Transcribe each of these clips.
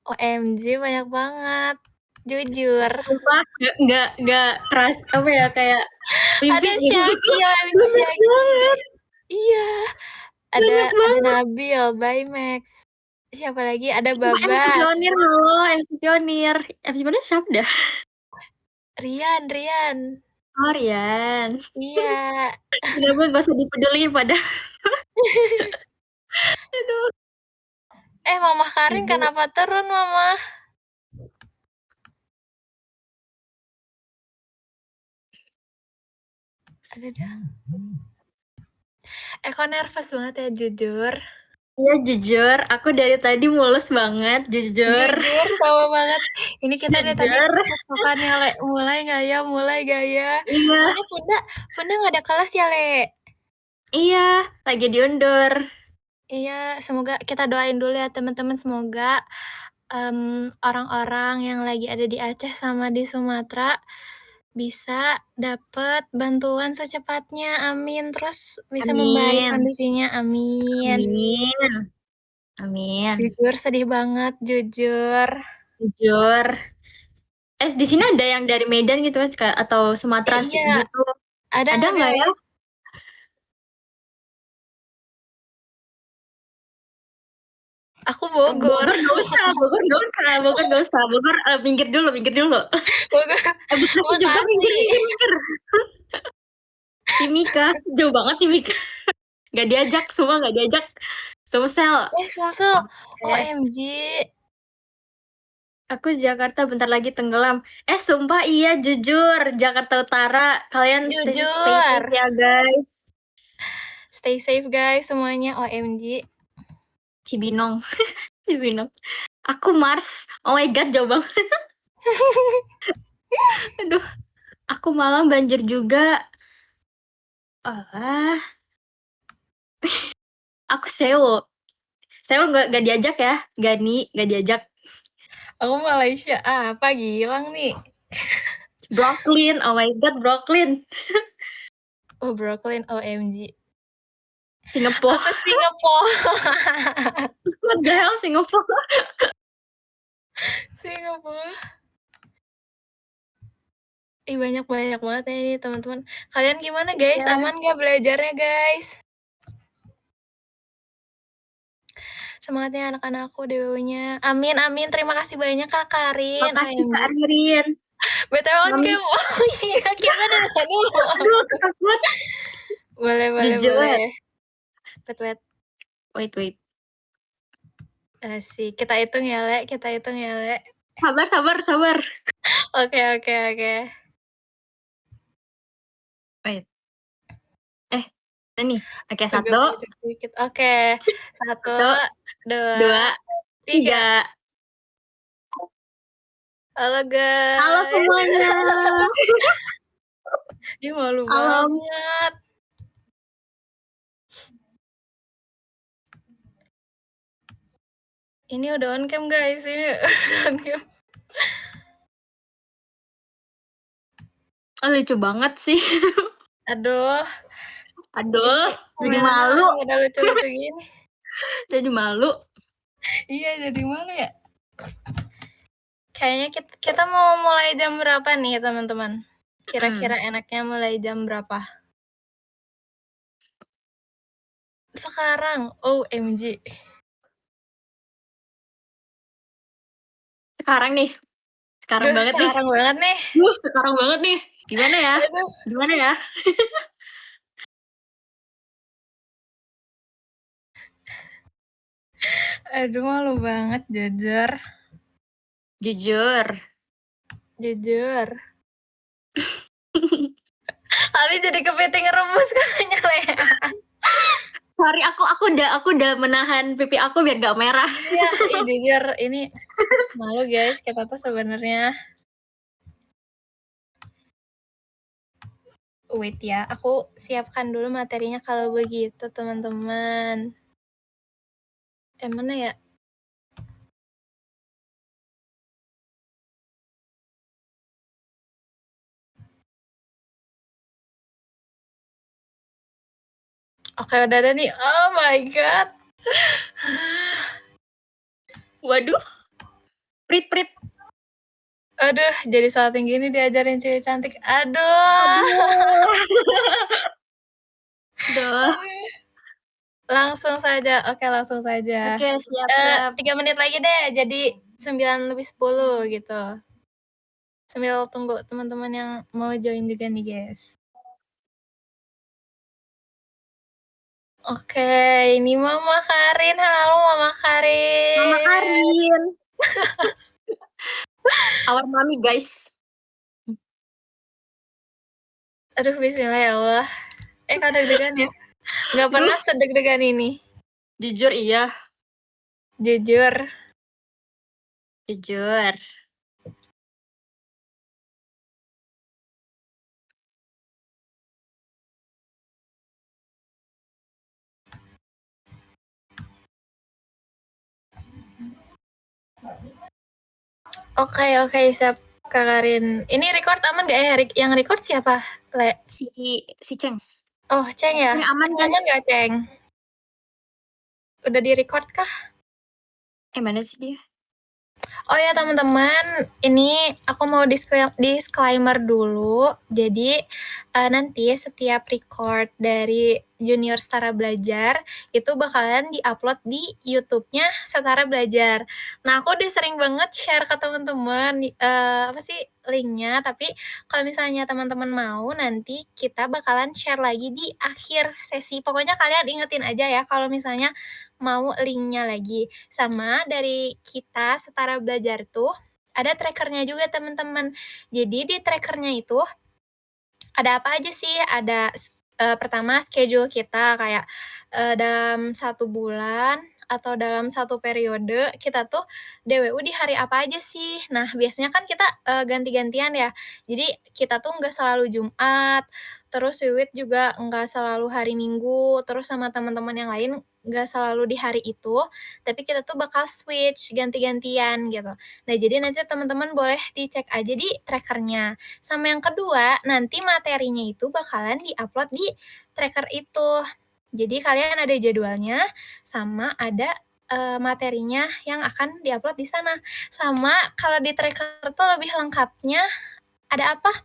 OMG banyak banget, jujur. Sumpah nggak keras apa ya kayak mimpi Ada gitu. Syaki, OMG Banyak Syaki. banget. Iya, Banyak ada banget. Nabil, Baymax. Siapa lagi? Ada Itu MC Babas. Pionir, halo MC Pionir. MC Pionir siapa dah? Rian. Oh, Rian. Iya. Kenapa gak usah dipeduliin pada. Aduh. Mama Karin Ibu. kenapa turun, Mama? Ada dah. Kok nervous banget ya, jujur. Iya jujur, aku dari tadi mules banget, jujur. Jujur, sama banget. Ini kita dari tadi Jujur. tek-tekan ya, Le. Mulai nggak ya? Iya, Soalnya Funda nggak ada kelas ya, Le. iya, lagi diundur. Iya, semoga kita doain dulu ya teman-teman, semoga orang-orang yang lagi ada di Aceh sama di Sumatera bisa dapet bantuan secepatnya, amin. Terus bisa membaik Amin. kondisinya, amin. Amin. Amin. Jujur sedih banget, jujur. Jujur. Di sini ada yang dari Medan gitu kan, atau Sumatera sih Iya, gitu. ada Ada nggak nggak ya? guys? Aku Bogor. Bogor nggak usah, Bogor nggak usah, Bogor nggak usah, Bogor minggir dulu, minggir dulu. Bogor. Bekasi juga minggir, Bekasi. minggir, minggir. Timika, jauh banget Timika. Gak diajak, semua gak diajak. Sumsel. Sumsel. Eh, OMG. aku Jakarta bentar lagi tenggelam. Sumpah iya, jujur. Jakarta Utara, kalian stay Jujur. safe ya guys. Stay safe guys semuanya, OMG. Cibinong. Cibinong. Aku Mars. Oh my god, jauh banget. Aduh, aku Malang banjir juga. Alah. Aku Seoul. Seoul gak diajak ya. Gani, gak diajak. Aku Malaysia. Apa Gilang nih? Brooklyn, oh my god, Brooklyn. Oh, Brooklyn, OMG. Singapore. Aku Singapore. What the hell, Singapore? Singapore. Banyak banget ya ini teman-teman. Kalian gimana guys? Iya. Aman gak belajarnya guys? Semangatnya anak-anakku DW-nya. Amin. Terima kasih banyak Kak Karin. Makasih OMG. Kak Ririn. BTW on cam. Oh iya, kita dari dulu. Aduh, takut. Boleh. Jujur. Wait. Wait. Asik. Kita hitung ya, Le. Sabar. Oke. Wait. Ini. Oke, Agak satu, maju sedikit. Oke. 1, satu, 2, dua, 3. tiga. Halo Halo guys. semuanya. Malu Halo. banget. Ini udah on cam guys. Lucu banget sih. Aduh. Aduh, Ini jadi kameranya malu. udah lucu-lucu gini. Jadi malu. Iya, jadi malu ya. Kayaknya kita mau mulai jam berapa nih teman-teman? Kira-kira enaknya mulai jam berapa? Sekarang, OMG. Sekarang nih. Sekarang banget nih. Sekarang banget nih. Sekarang banget nih. Gimana ya? Aduh. Gimana ya? Aduh, malu banget, jujur. Jujur. Ali jadi kepiting rebus katanya, Lea. Sorry, aku udah menahan pipi aku biar gak merah. Iya, jujur ini malu guys, kita tuh sebenarnya. Wait ya, aku siapkan dulu materinya kalau begitu, teman-teman. Mana ya? Oke, udah ada nih. Oh my god. Waduh. Prit. Aduh, jadi salting gini diajarin cewek cantik. Aduh. Aduh. Duh. Langsung saja. Oke, langsung saja. Oke, siap. 3 menit lagi deh, jadi 9:50 gitu. Sambil tunggu teman-teman yang mau join juga nih, guys. Oke, ini Mama Karin. Halo Mama Mama Karin. Karin. Our mommy, guys. Aduh, bismillah ya Allah. Kok deg-degan ya? Nggak pernah sedeg-degan ini. Jujur iya. Jujur. Oke, siap Kak Karin. Ini record aman nggak ya? Yang record siapa, Le? Si Ceng. Oh, Ceng ya? Ceng aman kan? Aman nggak, Ceng? Udah di-record kah? Mana sih dia? Oh ya teman-teman, ini aku mau disclaimer dulu. Jadi nanti setiap record dari Junior Setara Belajar itu bakalan diupload di YouTube-nya Setara Belajar. Nah, aku udah sering banget share ke teman-teman apa sih linknya, tapi kalau misalnya teman-teman mau nanti kita bakalan share lagi di akhir sesi. Pokoknya kalian ingetin aja ya kalau misalnya mau linknya lagi. Sama dari kita Setara Belajar tuh ada trackernya juga teman-teman. Jadi di trackernya itu ada apa aja sih? Ada pertama schedule kita kayak dalam 1 bulan atau dalam 1 periode kita tuh DWU di hari apa aja sih. Nah, biasanya kan kita ganti-gantian ya. Jadi kita tuh nggak selalu Jumat, terus Wiwit juga nggak selalu hari Minggu, terus sama teman-teman yang lain nggak selalu di hari itu, tapi kita tuh bakal switch ganti-gantian gitu. Nah, jadi nanti teman-teman boleh dicek aja di trackernya. Sama yang kedua, nanti materinya itu bakalan di-upload di tracker itu. Jadi kalian ada jadwalnya, sama ada materinya yang akan diupload di sana. Sama kalau di tracker tuh lebih lengkapnya ada apa?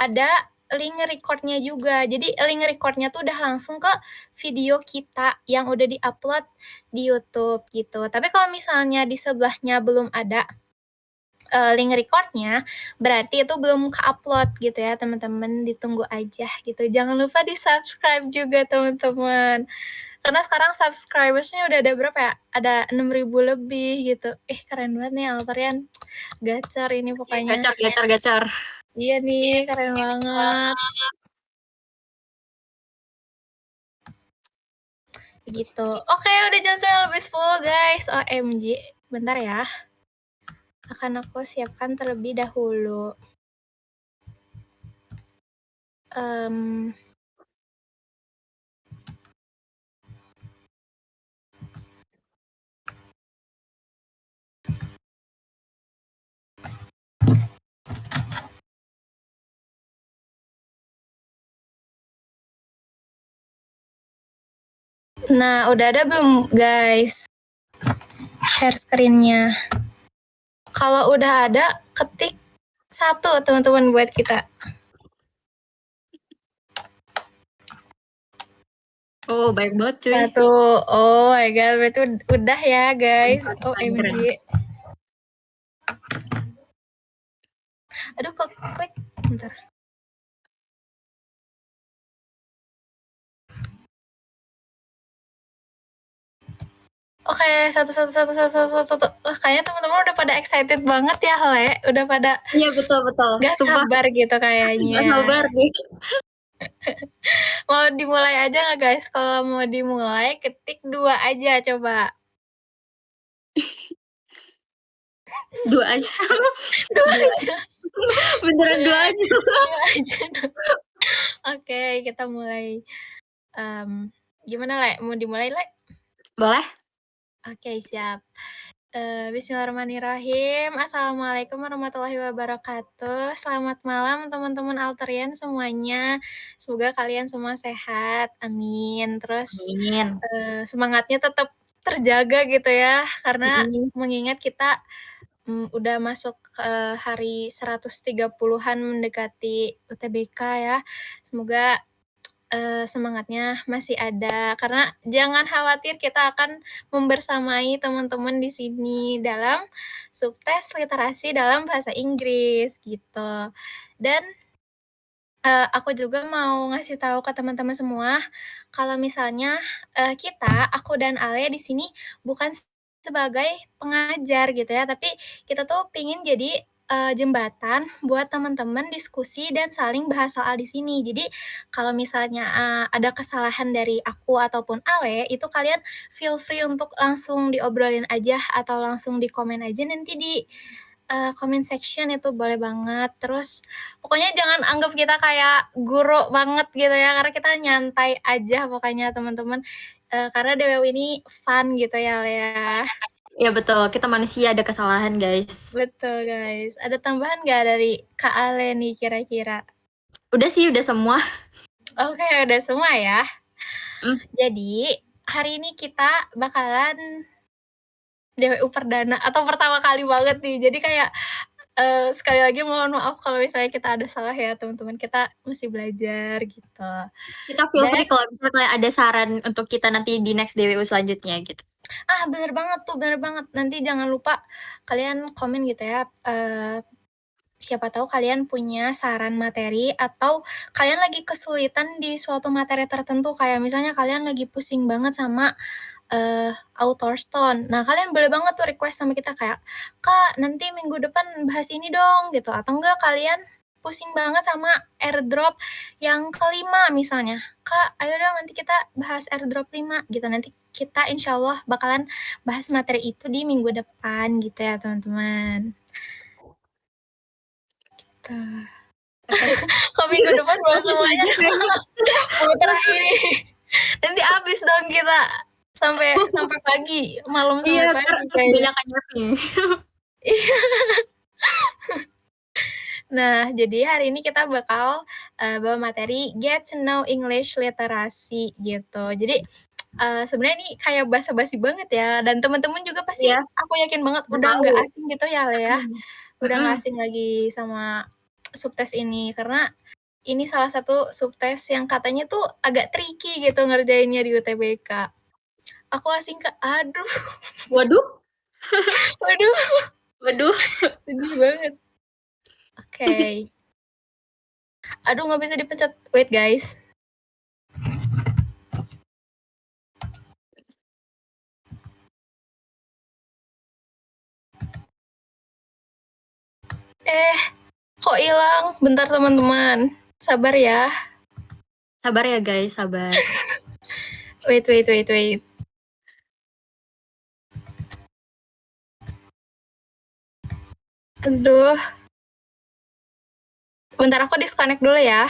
Ada link recordnya juga. Jadi link recordnya tuh udah langsung ke video kita yang udah diupload di YouTube gitu. Tapi kalau misalnya di sebelahnya belum ada link recordnya, berarti itu belum ke-upload gitu ya teman-teman, ditunggu aja gitu. Jangan lupa di-subscribe juga teman-teman. Karena sekarang subscribersnya udah ada berapa ya? Ada 6.000 lebih gitu. Keren banget nih Alterian. Gacor ini pokoknya. Gacor. Iya nih, keren banget. Gitu. Oke, udah jam 9:10 guys. OMG. Bentar ya. Akan aku siapkan terlebih dahulu. Nah, udah ada belum guys? Share screen-nya. Kalau udah ada, ketik 1 teman-teman buat kita. Oh, baik banget cuy. 1. Oh my god, berarti udah ya guys. OMG. Aduh, kok klik. Bentar. Oke, 1. Wah, kayaknya teman-teman udah pada excited banget ya, Le. Udah pada Iya, betul. gak sabar gitu kayaknya. Gak sabar deh. Mau dimulai aja gak guys? Kalau mau dimulai, ketik 2 aja coba. 2 aja. 2 aja. Beneran 2 aja. 2 aja. Oke, kita mulai. Gimana, Le? Mau dimulai, Le? Boleh. Oke, siap. Bismillahirrahmanirrahim. Assalamualaikum warahmatullahi wabarakatuh. Selamat malam teman-teman Alterian semuanya. Semoga kalian semua sehat. Amin. Terus Amin. semangatnya tetap terjaga gitu ya, karena Mhm. mengingat kita, udah masuk, hari 130-an mendekati UTBK ya. Semoga, semangatnya masih ada, karena jangan khawatir kita akan membersamai teman-teman di sini dalam subtes literasi dalam bahasa Inggris, gitu. Dan aku juga mau ngasih tahu ke teman-teman semua, kalau misalnya, aku dan Ale di sini bukan sebagai pengajar gitu ya, tapi kita tuh pengen jadi, jembatan buat teman-teman diskusi dan saling bahas soal di sini. Jadi kalau misalnya, ada kesalahan dari aku ataupun Ale, itu kalian feel free untuk langsung diobrolin aja atau langsung di komen aja nanti di, comment section itu boleh banget. Terus pokoknya jangan anggap kita kayak guru banget gitu ya, karena kita nyantai aja pokoknya teman-teman, karena DWU ini fun gitu ya, Lea. Iya betul, kita manusia ada kesalahan guys. Betul guys. Ada tambahan nggak dari Kak Ale nih kira-kira? Udah sih, udah semua. Oke, udah semua ya. Mhm. Jadi, hari ini kita bakalan DWU perdana atau pertama kali banget nih. Jadi kayak, sekali lagi mohon maaf kalau misalnya kita ada salah ya teman-teman, kita masih belajar gitu. Kita feel Dan free kalau misalnya ada saran untuk kita nanti di next DWU selanjutnya gitu. bener banget tuh, bener banget. Nanti jangan lupa kalian komen gitu ya, siapa tahu kalian punya saran materi atau kalian lagi kesulitan di suatu materi tertentu, kayak misalnya kalian lagi pusing banget sama, author stone. Nah, kalian boleh banget tuh request sama kita kayak, "Kak, nanti minggu depan bahas ini dong," gitu. Atau enggak kalian pusing banget sama airdrop yang kelima misalnya, "Kak, ayo dong nanti kita bahas airdrop 5," gitu. Nanti kita insya Allah bakalan bahas materi itu di minggu depan gitu ya, teman-teman. Gitu. Oke. Kok minggu depan bahas Langsung semuanya? subuh kayaknya. Putra ini. Nanti habis dong kita sampai sampai pagi, malam Iya, sampai entar pagi entar kayaknya. kebanyakan nyeting. Nah, jadi hari ini kita bakal, bawa materi Get to Know English Literasi gitu. Jadi, sebenarnya ini kayak basa-basi banget ya, dan teman-teman juga pasti Iya, aku yakin banget udah udah tahu. nggak asing gitu ya, Le, ya. Mhm. Udah Mhm. nggak asing lagi sama subtes ini, karena ini salah satu subtes yang katanya tuh agak tricky gitu ngerjainnya di UTBK. Aku asing, Kak. Aduh, Waduh, waduh, waduh. sedih banget. Oke. Aduh, nggak bisa dipencet. Wait, guys. Kok hilang? Bentar, teman-teman. Sabar ya. Sabar ya guys, sabar. Wait, wait, wait, wait. Aduh. Bentar, aku disconnect dulu ya.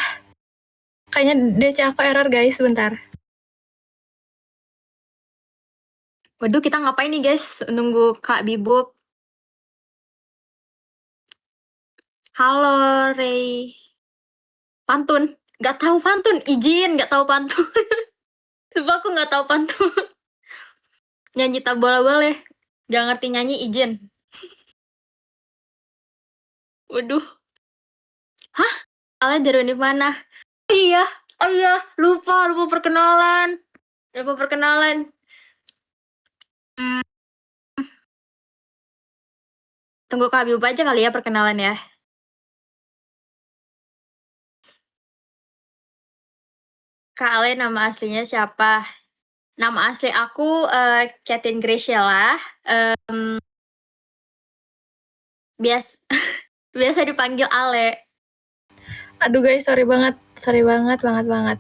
Kayaknya DC aku error, guys. Bentar. Waduh, kita ngapain nih guys? Nunggu Kak Bibuk. Halo, Ray. Pantun. Gak tahu pantun. Izin, gak tahu pantun. Coba aku gak tahu pantun. Nyanyi tak boleh-boleh. Gak ngerti nyanyi, izin. Waduh. Hah? Kalian dari univ mana? Iya. Oh iya, lupa perkenalan. Lupa perkenalan. Hmm, tunggu Kak Bibuk aja kali ya perkenalan ya. Kak Ale, nama aslinya siapa? Nama asli aku Katin Graciela. Bias biasa dipanggil Ale. Aduh, guys. Sorry banget. Sorry banget, banget, banget.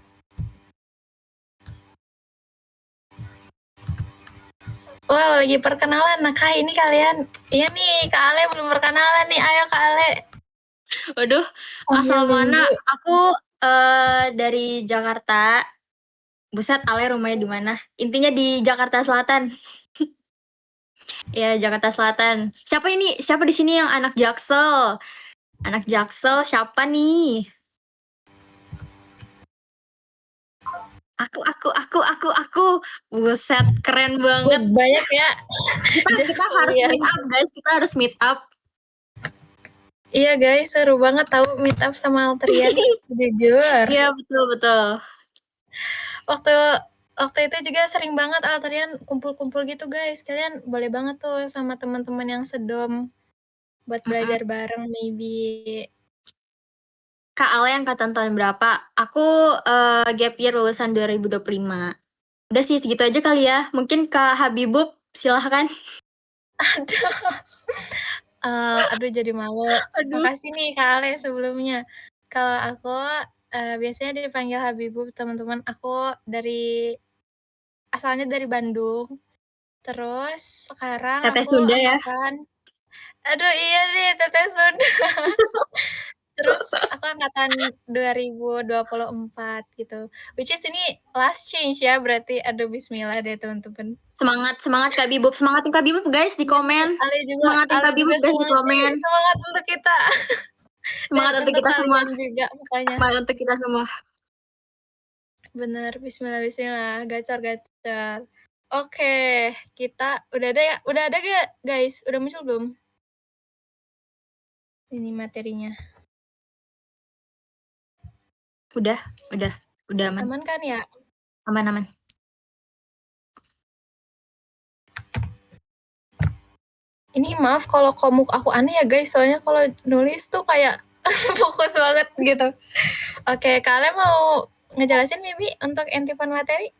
Wow, lagi perkenalan. Nah, Kak, ini kalian. Iya nih, Kak Ale belum perkenalan nih. Ayo, Kak Ale. Waduh, Sambil asal mana? nunggu. Aku dari Jakarta. Buset, Ale rumahnya di mana? Intinya di Jakarta Selatan. Ya, Jakarta Selatan. Siapa ini? Siapa di sini yang anak Jaksel? Anak Jaksel siapa nih? Aku. Buset, keren banget. Banyak ya. Kita harus meet up, guys. Kita harus meet up. Iya guys, seru banget tahu meet up sama Alterian. Jujur. Iya, betul. Waktu itu juga sering banget Alterian kumpul-kumpul gitu guys. Kalian boleh banget tuh sama teman-teman yang sedom buat belajar bareng maybe. Kak Ale angkatan tahun berapa? Aku gap year lulusan 2025. Udah sih segitu aja kali ya. Mungkin Kak Habibub silahkan. Aduh jadi malu. Makasih nih Kak Ale sebelumnya. Kalau aku biasanya dipanggil Habibub teman-teman. Aku asalnya dari Bandung. Terus sekarang Teteh aku Sunda ya. angkatan. Aduh iya nih Teteh Sunda. Terus aku angkatan 2024 gitu. Which is ini last change ya berarti. Aduh bismillah deh teman-teman. Semangat Kak Bibub. Semangatin Kak Bibub guys di komen. Semangatin Kak Bibub guys di komen. Semangat untuk kita. Semangat Dan untuk kita semua. juga pokoknya. Semangat untuk kita semua. Bener, bismillah, gacor. Oke, kita udah ada gak guys? Udah muncul belum? Ini materinya. Udah aman. Aman kan ya? Aman. Ini maaf kalau komuk aku aneh ya guys, soalnya kalau nulis tuh kayak fokus banget gitu. Oke, kalian mau ngejelasin Bibi untuk entipan materi?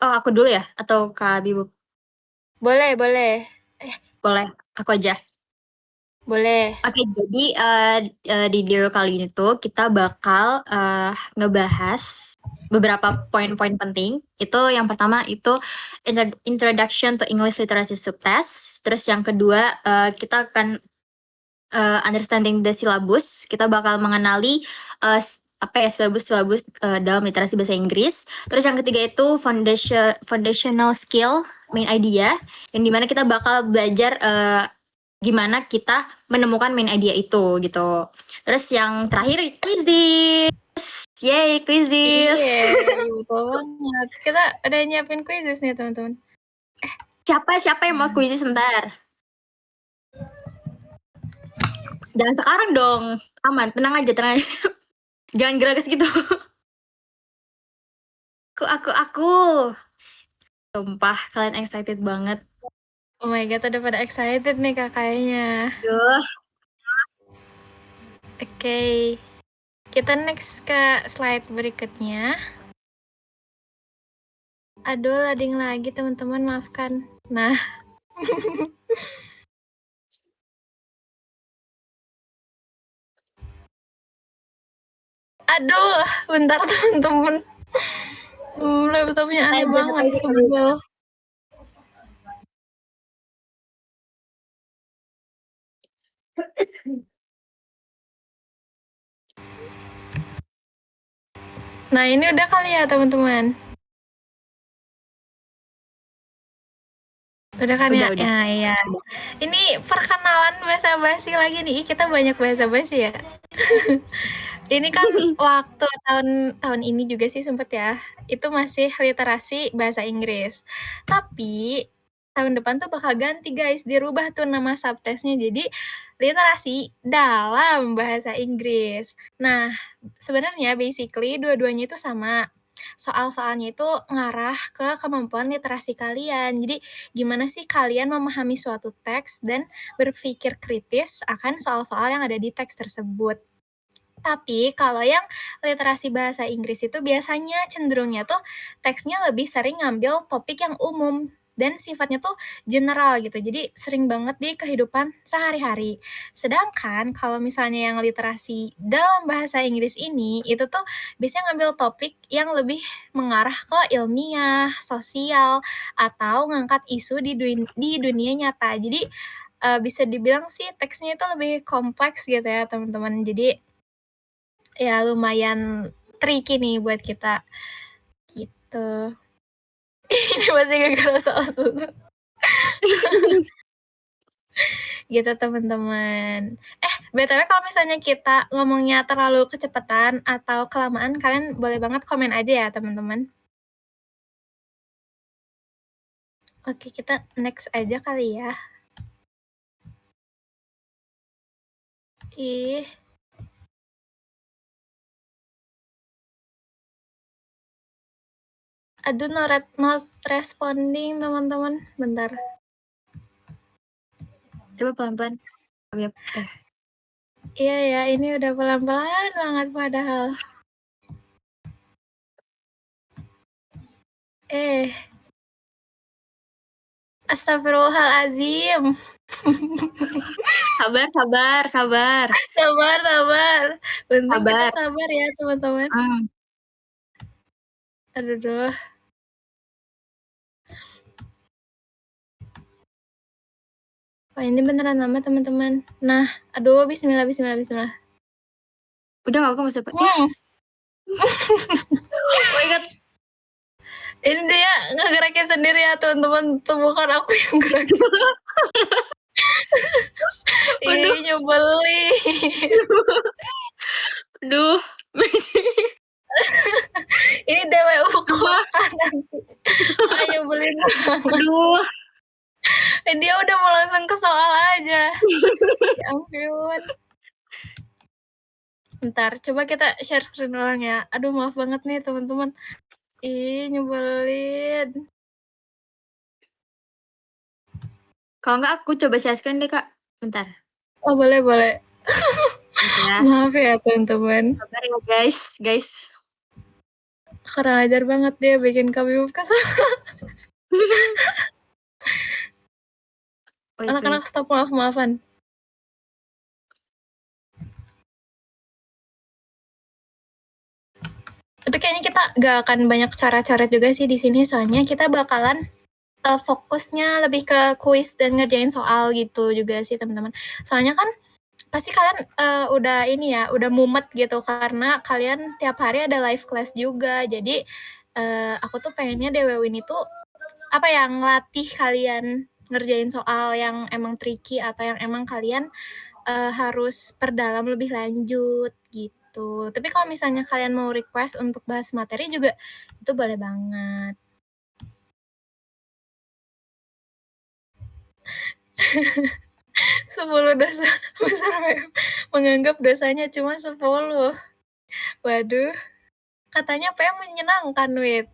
Aku dulu ya? Atau Kak Bibub? Boleh. Boleh, aku aja. Boleh. Oke, jadi di video kali ini tuh kita bakal ngebahas beberapa poin-poin penting. Itu yang pertama itu Introduction to English Literacy Subtest. Terus yang kedua kita akan understanding the syllabus. Kita bakal mengenali syllabus dalam literasi bahasa Inggris. Terus yang ketiga itu foundational skill, main idea, yang dimana kita bakal belajar gimana kita menemukan main idea itu gitu. Terus yang terakhir quiz this. Yay, quiz this. Betul banget. Kita udah nyiapin quizzes nih teman-teman. Siapa yang mau quiz ntar? Jangan sekarang dong. Aman, tenang aja. Jangan geragas gitu. Aku. Sumpah, kalian excited banget. Oh my god, udah pada excited nih kakaknya. Duh. Oke. Kita next ke slide berikutnya. Aduh, loading lagi teman-teman, maafkan. Nah. Aduh, bentar teman-teman. Laptopnya aneh banget sebel. Nah, ini udah kali ya teman-teman. Udah kan ya? Udah. Ya. Ini perkenalan bahasa basi lagi nih. Kita banyak bahasa basi ya. Ini kan waktu tahun ini juga sih sempet ya. Itu masih literasi bahasa Inggris. Tapi tahun depan tuh bakal ganti guys, dirubah tuh nama subtestnya jadi literasi dalam bahasa Inggris. Nah, sebenarnya basically dua-duanya itu sama. Soal-soalnya itu ngarah ke kemampuan literasi kalian. Jadi gimana sih kalian memahami suatu teks dan berpikir kritis akan soal-soal yang ada di teks tersebut. Tapi kalau yang literasi bahasa Inggris itu biasanya cenderungnya tuh teksnya lebih sering ngambil topik yang umum dan sifatnya tuh general gitu. Jadi sering banget di kehidupan sehari-hari. Sedangkan kalau misalnya yang literasi dalam bahasa Inggris ini itu tuh biasanya ngambil topik yang lebih mengarah ke ilmiah, sosial, atau ngangkat isu di dunia nyata. Jadi bisa dibilang sih teksnya itu lebih kompleks gitu ya teman-teman. Jadi ya lumayan tricky nih buat kita gitu. Ini masih gara-gara soal gitu teman-teman. BTW kalau misalnya kita ngomongnya terlalu kecepatan atau kelamaan, kalian boleh banget komen aja ya, teman-teman. Oke, kita next aja kali ya. Ih. Aduh, not responding, teman-teman. Bentar. Coba pelan-pelan. Iya ya, ini udah pelan-pelan banget padahal. Astagfirullahalazim. Sabar, sabar, sabar. Sabar, sabar. Penting kita Sabar. sabar ya, teman-teman. Aduh. Wah, ini beneran lama, teman-teman. Nah, aduh, bismillah, bismillah, bismillah. Udah gak apa-apa, gak usah. Oh my god. Ini dia ngegerakin sendiri ya, teman-teman. Tuh bukan aku yang gerakin. Ih, nyebelin. Aduh. Ini DWU kanan. Ah, nyebelin banget. Aduh. Dia udah mau langsung ke soal aja. Ya ampun. Bentar, coba kita share screen ulang ya. Aduh, maaf banget nih, teman-teman. Ih, nyebelin. Kalau enggak aku coba share screen deh, Kak. Bentar. Oh, boleh, boleh. Ya. Maaf ya, teman-teman. Sabar ya, guys. Kurang ajar banget dia bikin kami kesal. Anak-anak stop maaf-maafan. Tapi kayaknya kita gak akan banyak cara-cara juga sih di sini, soalnya kita bakalan fokusnya lebih ke kuis dan ngerjain soal gitu juga sih, teman-teman. Soalnya kan pasti kalian udah ini ya, udah mumet gitu karena kalian tiap hari ada live class juga. Jadi aku tuh pengennya DWU ini tuh apa ya, ngelatih kalian ngerjain soal yang emang tricky atau yang emang kalian harus perdalam lebih lanjut gitu. Tapi kalau misalnya kalian mau request untuk bahas materi juga itu boleh banget. 10 dosa besar menganggap dosanya cuma 10. Waduh. Katanya PM menyenangkan, Wit.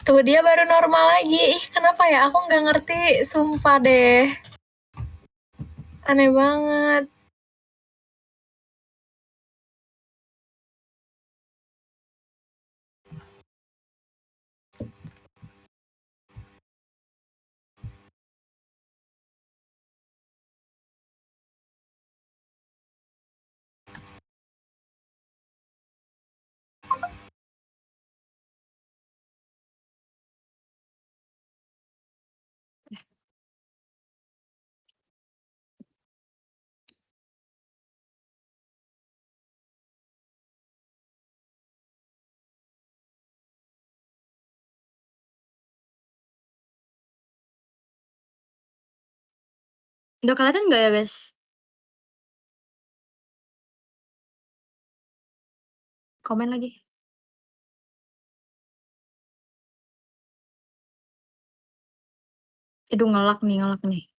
Tuh dia baru normal lagi. Ih, kenapa ya? Aku nggak ngerti. Sumpah deh. Aneh banget. Udah kelihatan nggak ya, guys? Komen lagi. Aduh, ngelak nih.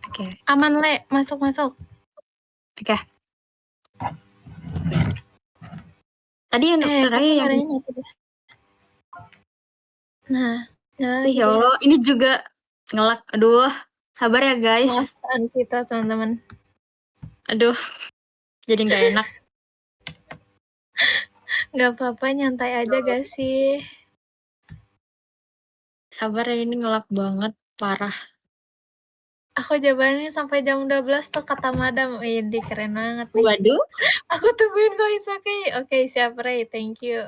Oke. Aman, Le. Masuk. Oke. Tadi yang terakhir yang Nah, ya Allah, ini juga ngelak. Aduh, sabar ya, guys. Maafkan kita, teman-teman. Aduh, jadi nggak enak. Nggak apa-apa, nyantai aja gak sih? Sabar ya, ini ngelak banget, parah. Aku jawabannya sampai jam 12 tuh kata madam. Ini keren banget nih. Waduh. Aku tungguin kok, it's okay. Oke, siap, Ray. Thank you.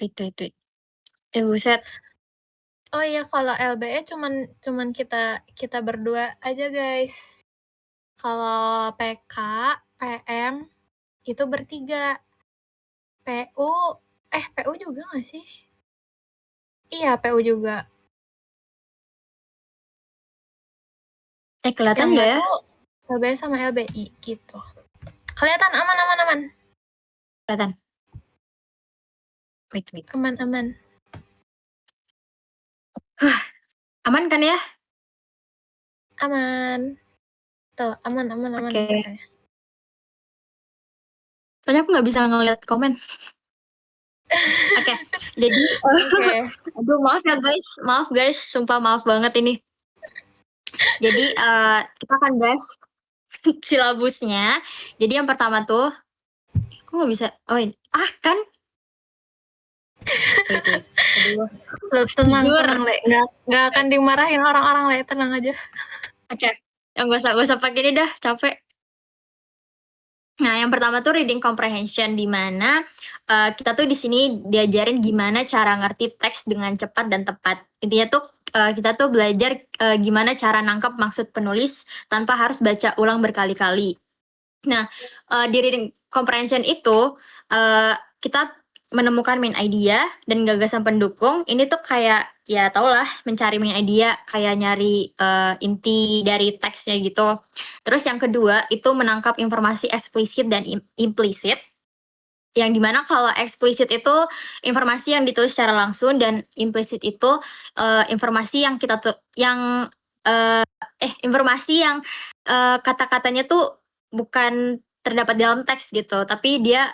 Itu. Buset. Oh iya, kalau LBE cuman kita berdua aja, guys. Kalau PK, PM itu bertiga. PU juga nggak sih? Iya, PU juga. Kelihatan Yang nggak nggak ya? tuh LBS sama LBI gitu. Kelihatan aman. Kelihatan. Wait. Aman. Aman kan ya? Aman. Tuh, aman Oke. katanya. Soalnya aku nggak bisa ngeliat komen. Oke. Jadi, Oke. aduh maaf guys, sumpah maaf banget ini. Jadi kita akan bahas silabusnya. Jadi yang pertama tuh, aku nggak bisa. Oh ini, kan? Wait. Aduh. Tenang, Jujur. Le. Nggak akan dimarahin orang-orang, Le. Tenang aja. Oke. Yang gak usah pakai ini dah, capek. Nah, yang pertama tuh reading comprehension, di mana kita tuh di sini diajarin gimana cara ngerti teks dengan cepat dan tepat. Intinya tuh kita tuh belajar gimana cara nangkep maksud penulis tanpa harus baca ulang berkali-kali. Nah, di reading comprehension itu kita menemukan main idea dan gagasan pendukung. Ini tuh kayak ya tau lah, mencari main idea, kayak nyari inti dari teksnya gitu. Terus yang kedua itu menangkap informasi eksplisit dan implisit. Yang dimana kalau eksplisit itu informasi yang ditulis secara langsung, dan implisit itu informasi yang kita tuh informasi yang kata-katanya tuh bukan terdapat dalam teks gitu, tapi dia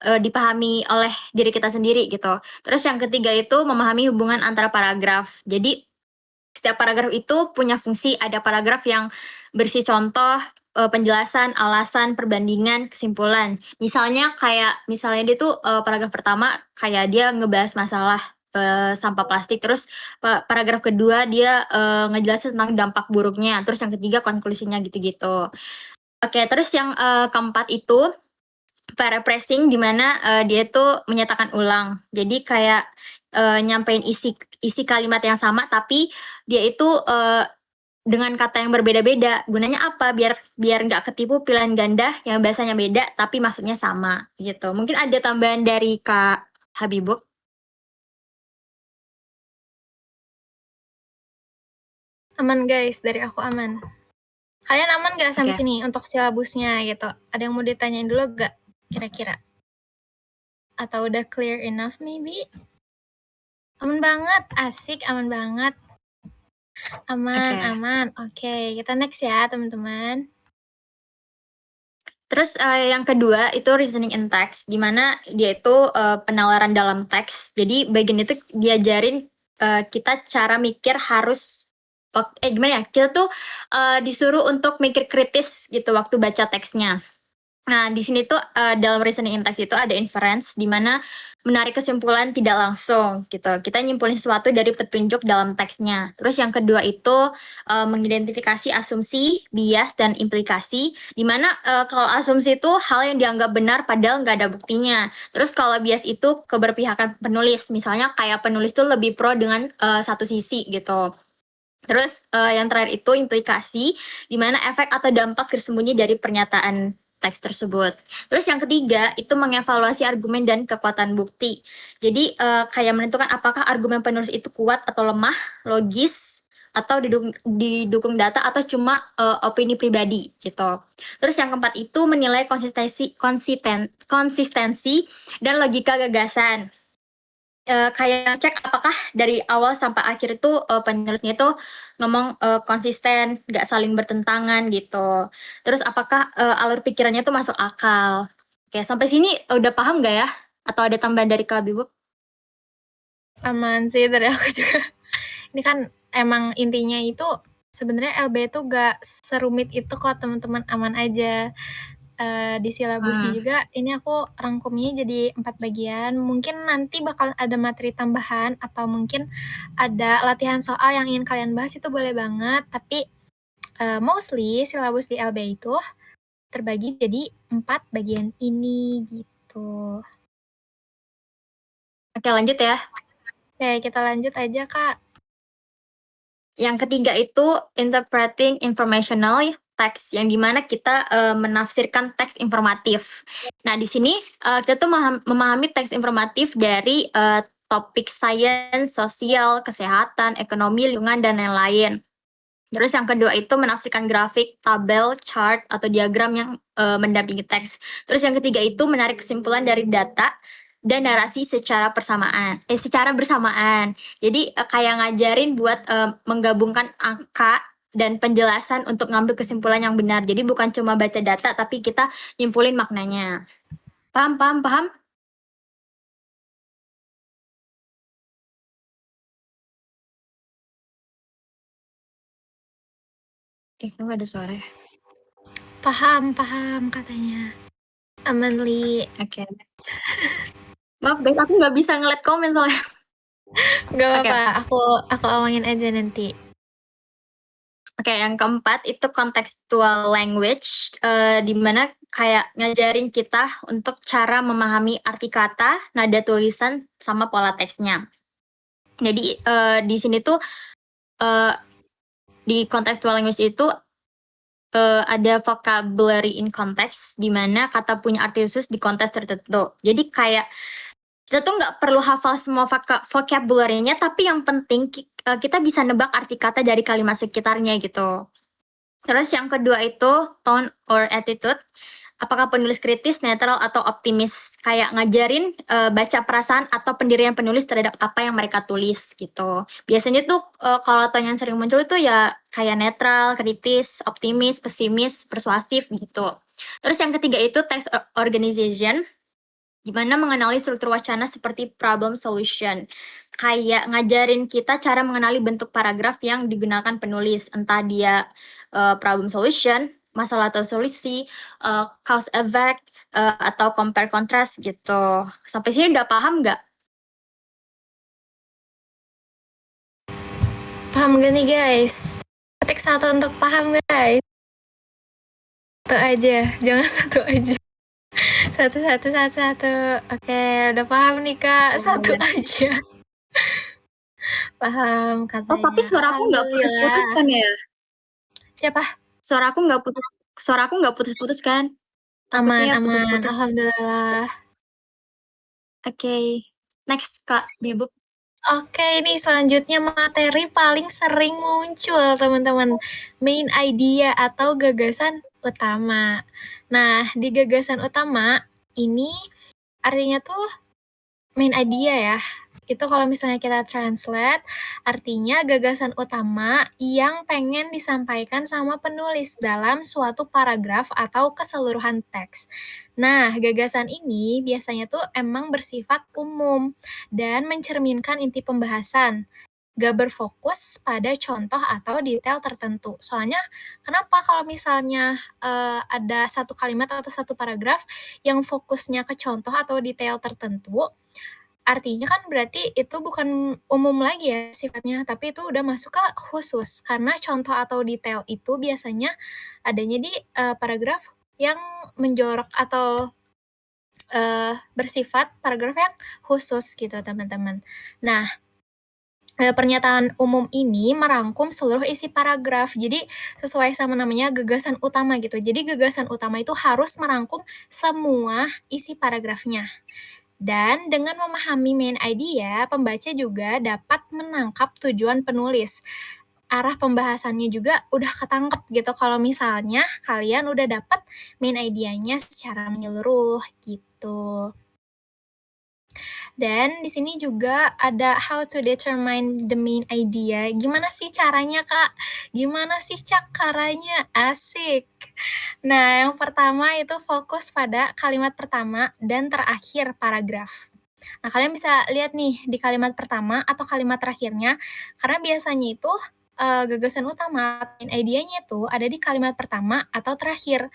dipahami oleh diri kita sendiri gitu. Terus yang ketiga itu memahami hubungan antara paragraf. Jadi setiap paragraf itu punya fungsi, ada paragraf yang berisi contoh, penjelasan, alasan, perbandingan, kesimpulan. Misalnya dia tuh paragraf pertama kayak dia ngebahas masalah sampah plastik, terus paragraf kedua dia ngejelasin tentang dampak buruknya, terus yang ketiga konklusinya gitu-gitu. Oke, terus yang keempat itu paraphrasing, di mana dia tuh menyatakan ulang. Jadi kayak nyampein isi kalimat yang sama, tapi dia itu dengan kata yang berbeda-beda. Gunanya apa? Biar nggak ketipu pilihan ganda yang bahasanya beda tapi maksudnya sama gitu. Mungkin ada tambahan dari Kak Habibuk? Aman, guys. Dari aku aman. Kalian aman nggak sampai Oke. sini untuk silabusnya gitu? Ada yang mau ditanyain dulu nggak kira-kira? Atau udah clear enough maybe? Aman banget, asik, aman banget. Aman. Oke, kita next ya teman-teman. Terus yang kedua itu reasoning in text, di mana dia itu penalaran dalam teks. Jadi bagian itu diajarin kita cara mikir gimana ya? Kita tuh disuruh untuk mikir kritis gitu waktu baca teksnya. Nah, di sini tuh dalam reasoning in text itu ada inference, di mana menarik kesimpulan tidak langsung gitu. Kita nyimpulin sesuatu dari petunjuk dalam teksnya. Terus yang kedua itu mengidentifikasi asumsi, bias, dan implikasi, di mana kalau asumsi itu hal yang dianggap benar padahal nggak ada buktinya. Terus kalau bias itu keberpihakan penulis, misalnya kayak penulis tuh lebih pro dengan satu sisi gitu. Terus yang terakhir itu implikasi, di mana efek atau dampak tersembunyi dari pernyataan teks tersebut. Terus yang ketiga itu mengevaluasi argumen dan kekuatan bukti. Jadi kayak menentukan apakah argumen penulis itu kuat atau lemah, logis, atau didukung data, atau cuma opini pribadi gitu. Terus yang keempat itu menilai konsistensi dan logika gagasan. Kayak cek apakah dari awal sampai akhir itu penulisnya itu ngomong konsisten, nggak saling bertentangan gitu. Terus apakah alur pikirannya tuh masuk akal. Oke, sampai sini udah paham nggak ya? Atau ada tambahan dari Kak Bibuk? Aman sih dari aku juga. Ini kan emang intinya itu sebenarnya LB itu gak serumit itu kok teman-teman, aman aja. Di silabusnya juga ini aku rangkumnya jadi 4 bagian. Mungkin nanti bakal ada materi tambahan atau mungkin ada latihan soal yang ingin kalian bahas, itu boleh banget. Tapi mostly silabus di LB itu terbagi jadi 4 bagian ini gitu. Oke, lanjut ya. Oke, kita lanjut aja Kak. Yang ketiga itu interpreting informational text, yang dimana kita menafsirkan teks informatif. Nah, di sini kita tuh memahami teks informatif dari topik sains, sosial, kesehatan, ekonomi, lingkungan, dan lain-lain. Terus yang kedua itu menafsirkan grafik, tabel, chart, atau diagram yang mendampingi teks. Terus yang ketiga itu menarik kesimpulan dari data dan narasi secara bersamaan. Jadi kayak ngajarin buat menggabungkan angka dan penjelasan untuk ngambil kesimpulan yang benar. Jadi bukan cuma baca data, tapi kita nyimpulin maknanya. Paham, paham, paham? Kok nggak ada suara ya? Paham katanya. Amanli. Oke. Maaf guys, aku nggak bisa ngeliat komen soalnya. Gak apa-apa, aku omongin aja nanti. Oke, yang keempat itu contextual language, di mana kayak ngajarin kita untuk cara memahami arti kata, nada tulisan, sama pola teksnya. Jadi di sini tuh di contextual language itu ada vocabulary in context, di mana kata punya arti khusus di konteks tertentu. Jadi kayak kita tuh nggak perlu hafal semua vocabulary-nya, tapi yang penting kita bisa nebak arti kata dari kalimat sekitarnya gitu. Terus yang kedua itu tone or attitude. Apakah penulis kritis, netral, atau optimis? Kayak ngajarin baca perasaan atau pendirian penulis terhadap apa yang mereka tulis gitu. Biasanya tuh kalau tone yang sering muncul itu ya kayak netral, kritis, optimis, pesimis, persuasif gitu. Terus yang ketiga itu text organization, gimana mengenali struktur wacana seperti problem solution. Kayak ngajarin kita cara mengenali bentuk paragraf yang digunakan penulis, entah dia problem solution, masalah atau solusi, cause effect, atau compare contrast gitu. Sampai sini udah paham nggak? Paham gak nih guys? Ketik satu untuk paham guys. Satu aja, jangan satu aja. Satu. Oke, udah paham nih kak. Satu aja. Paham katanya. Oh, tapi suara aku nggak putus-putus kan ya? Siapa? Suara aku nggak putus-putus kan? Aman. Putus-putus. Alhamdulillah. Oke. Next, Kak Bibu. Oke, ini selanjutnya materi paling sering muncul, teman-teman. Main idea atau gagasan utama. Nah, di gagasan utama ini artinya tuh main idea ya. Itu kalau misalnya kita translate, artinya gagasan utama yang pengen disampaikan sama penulis dalam suatu paragraf atau keseluruhan teks. Nah, gagasan ini biasanya tuh emang bersifat umum dan mencerminkan inti pembahasan. Gak berfokus pada contoh atau detail tertentu. Soalnya, kenapa kalau misalnya ada satu kalimat atau satu paragraf yang fokusnya ke contoh atau detail tertentu, artinya kan berarti itu bukan umum lagi ya sifatnya, tapi itu udah masuk ke khusus. Karena contoh atau detail itu biasanya adanya di paragraf yang menjorok atau bersifat paragraf yang khusus gitu teman-teman. Nah, pernyataan umum ini merangkum seluruh isi paragraf. Jadi sesuai sama namanya gagasan utama gitu. Jadi gagasan utama itu harus merangkum semua isi paragrafnya. Dan dengan memahami main idea, pembaca juga dapat menangkap tujuan penulis. Arah pembahasannya juga udah ketangkep gitu kalau misalnya kalian udah dapat main idenya secara menyeluruh gitu. Dan di sini juga ada how to determine the main idea. Gimana sih caranya, Kak? Gimana sih caranya? Asik. Nah, yang pertama itu fokus pada kalimat pertama dan terakhir paragraf. Nah, kalian bisa lihat nih di kalimat pertama atau kalimat terakhirnya, karena biasanya itu gagasan utama, main idenya tuh ada di kalimat pertama atau terakhir.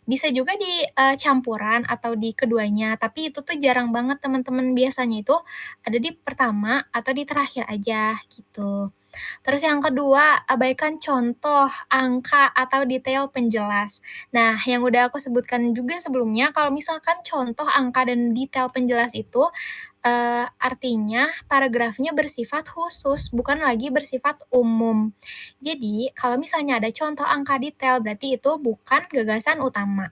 Bisa juga di campuran atau di keduanya, tapi itu tuh jarang banget teman-teman, biasanya itu ada di pertama atau di terakhir aja gitu. Terus yang kedua, abaikan contoh, angka, atau detail penjelas. Nah, yang udah aku sebutkan juga sebelumnya, kalau misalkan contoh, angka, dan detail penjelas itu Artinya paragrafnya bersifat khusus, bukan lagi bersifat umum. Jadi, kalau misalnya ada contoh angka detail, berarti itu bukan gagasan utama.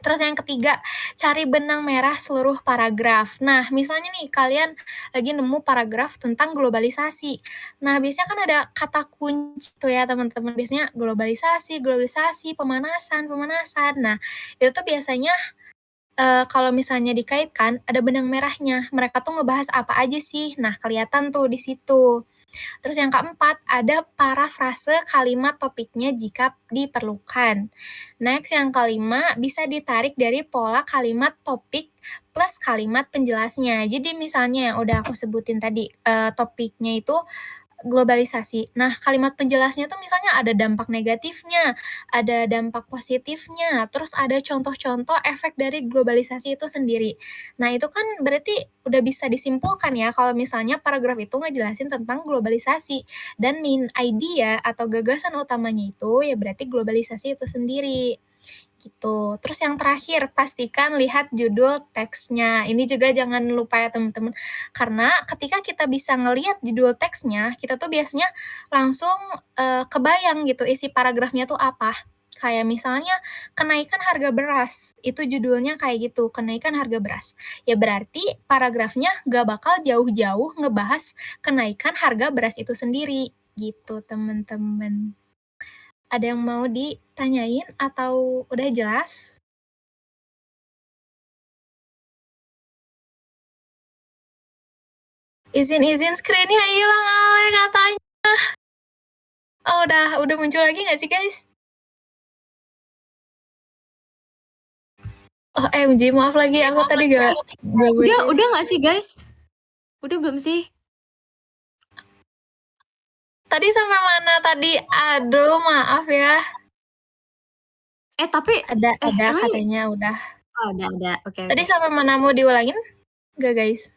Terus yang ketiga, cari benang merah seluruh paragraf. Nah, misalnya nih kalian lagi nemu paragraf tentang globalisasi. Nah, biasanya kan ada kata kunci tuh ya teman-teman. Biasanya globalisasi, globalisasi, pemanasan, pemanasan. Nah, itu tuh biasanya kalau misalnya dikaitkan ada benang merahnya. Mereka tuh ngebahas apa aja sih. Nah, kelihatan tuh di situ. Terus yang keempat, ada parafrase kalimat topiknya jika diperlukan. Next, yang kelima, bisa ditarik dari pola kalimat topik plus kalimat penjelasnya. Jadi misalnya yang udah aku sebutin tadi, topiknya itu globalisasi. Nah, kalimat penjelasnya tuh misalnya ada dampak negatifnya, ada dampak positifnya, terus ada contoh-contoh efek dari globalisasi itu sendiri. Nah, itu kan berarti udah bisa disimpulkan ya kalau misalnya paragraf itu ngejelasin tentang globalisasi. Dan main idea atau gagasan utamanya itu ya berarti globalisasi itu sendiri gitu. Terus yang terakhir, pastikan lihat judul teksnya. Ini juga jangan lupa ya teman-teman. Karena ketika kita bisa ngelihat judul teksnya, kita tuh biasanya langsung kebayang gitu isi paragrafnya tuh apa. Kayak misalnya kenaikan harga beras, itu judulnya kayak gitu, kenaikan harga beras. Ya berarti paragrafnya gak bakal jauh-jauh ngebahas kenaikan harga beras itu sendiri gitu teman-teman. Ada yang mau ditanyain atau udah jelas? Izin-izin screen-nya hilang Ale katanya. Oh, udah muncul lagi nggak sih guys? Oh, MJ, maaf lagi aku tadi gak Udah nggak sih guys? Udah belum sih? Tadi sampai mana tadi? Aduh, maaf ya. Tapi Ada emang katanya udah. oh, ada. Oke. Tadi sampai mana, mau diulangin? Gak guys?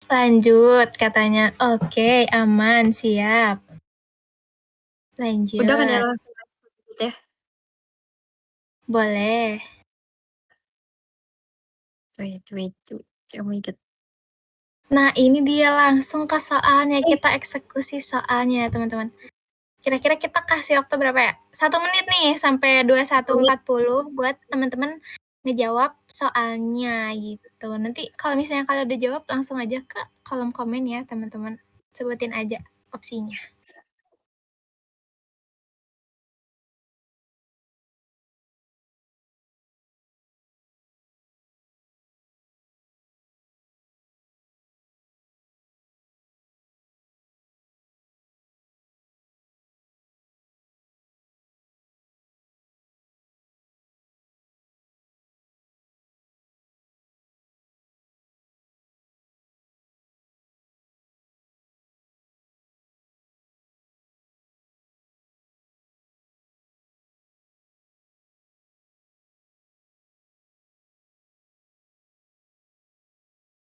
Lanjut katanya. Oke, aman, siap. Lanjut. Udah kan ya langsung ya. Boleh. Wait. Oh my god. Nah, ini dia langsung ke soalnya. Kita eksekusi soalnya, teman-teman. Kira-kira kita kasih waktu berapa ya? 1 menit nih, sampai 21.40 buat teman-teman ngejawab soalnya gitu. Nanti kalau misalnya kalian udah jawab, langsung aja ke kolom komen ya, teman-teman. Sebutin aja opsinya.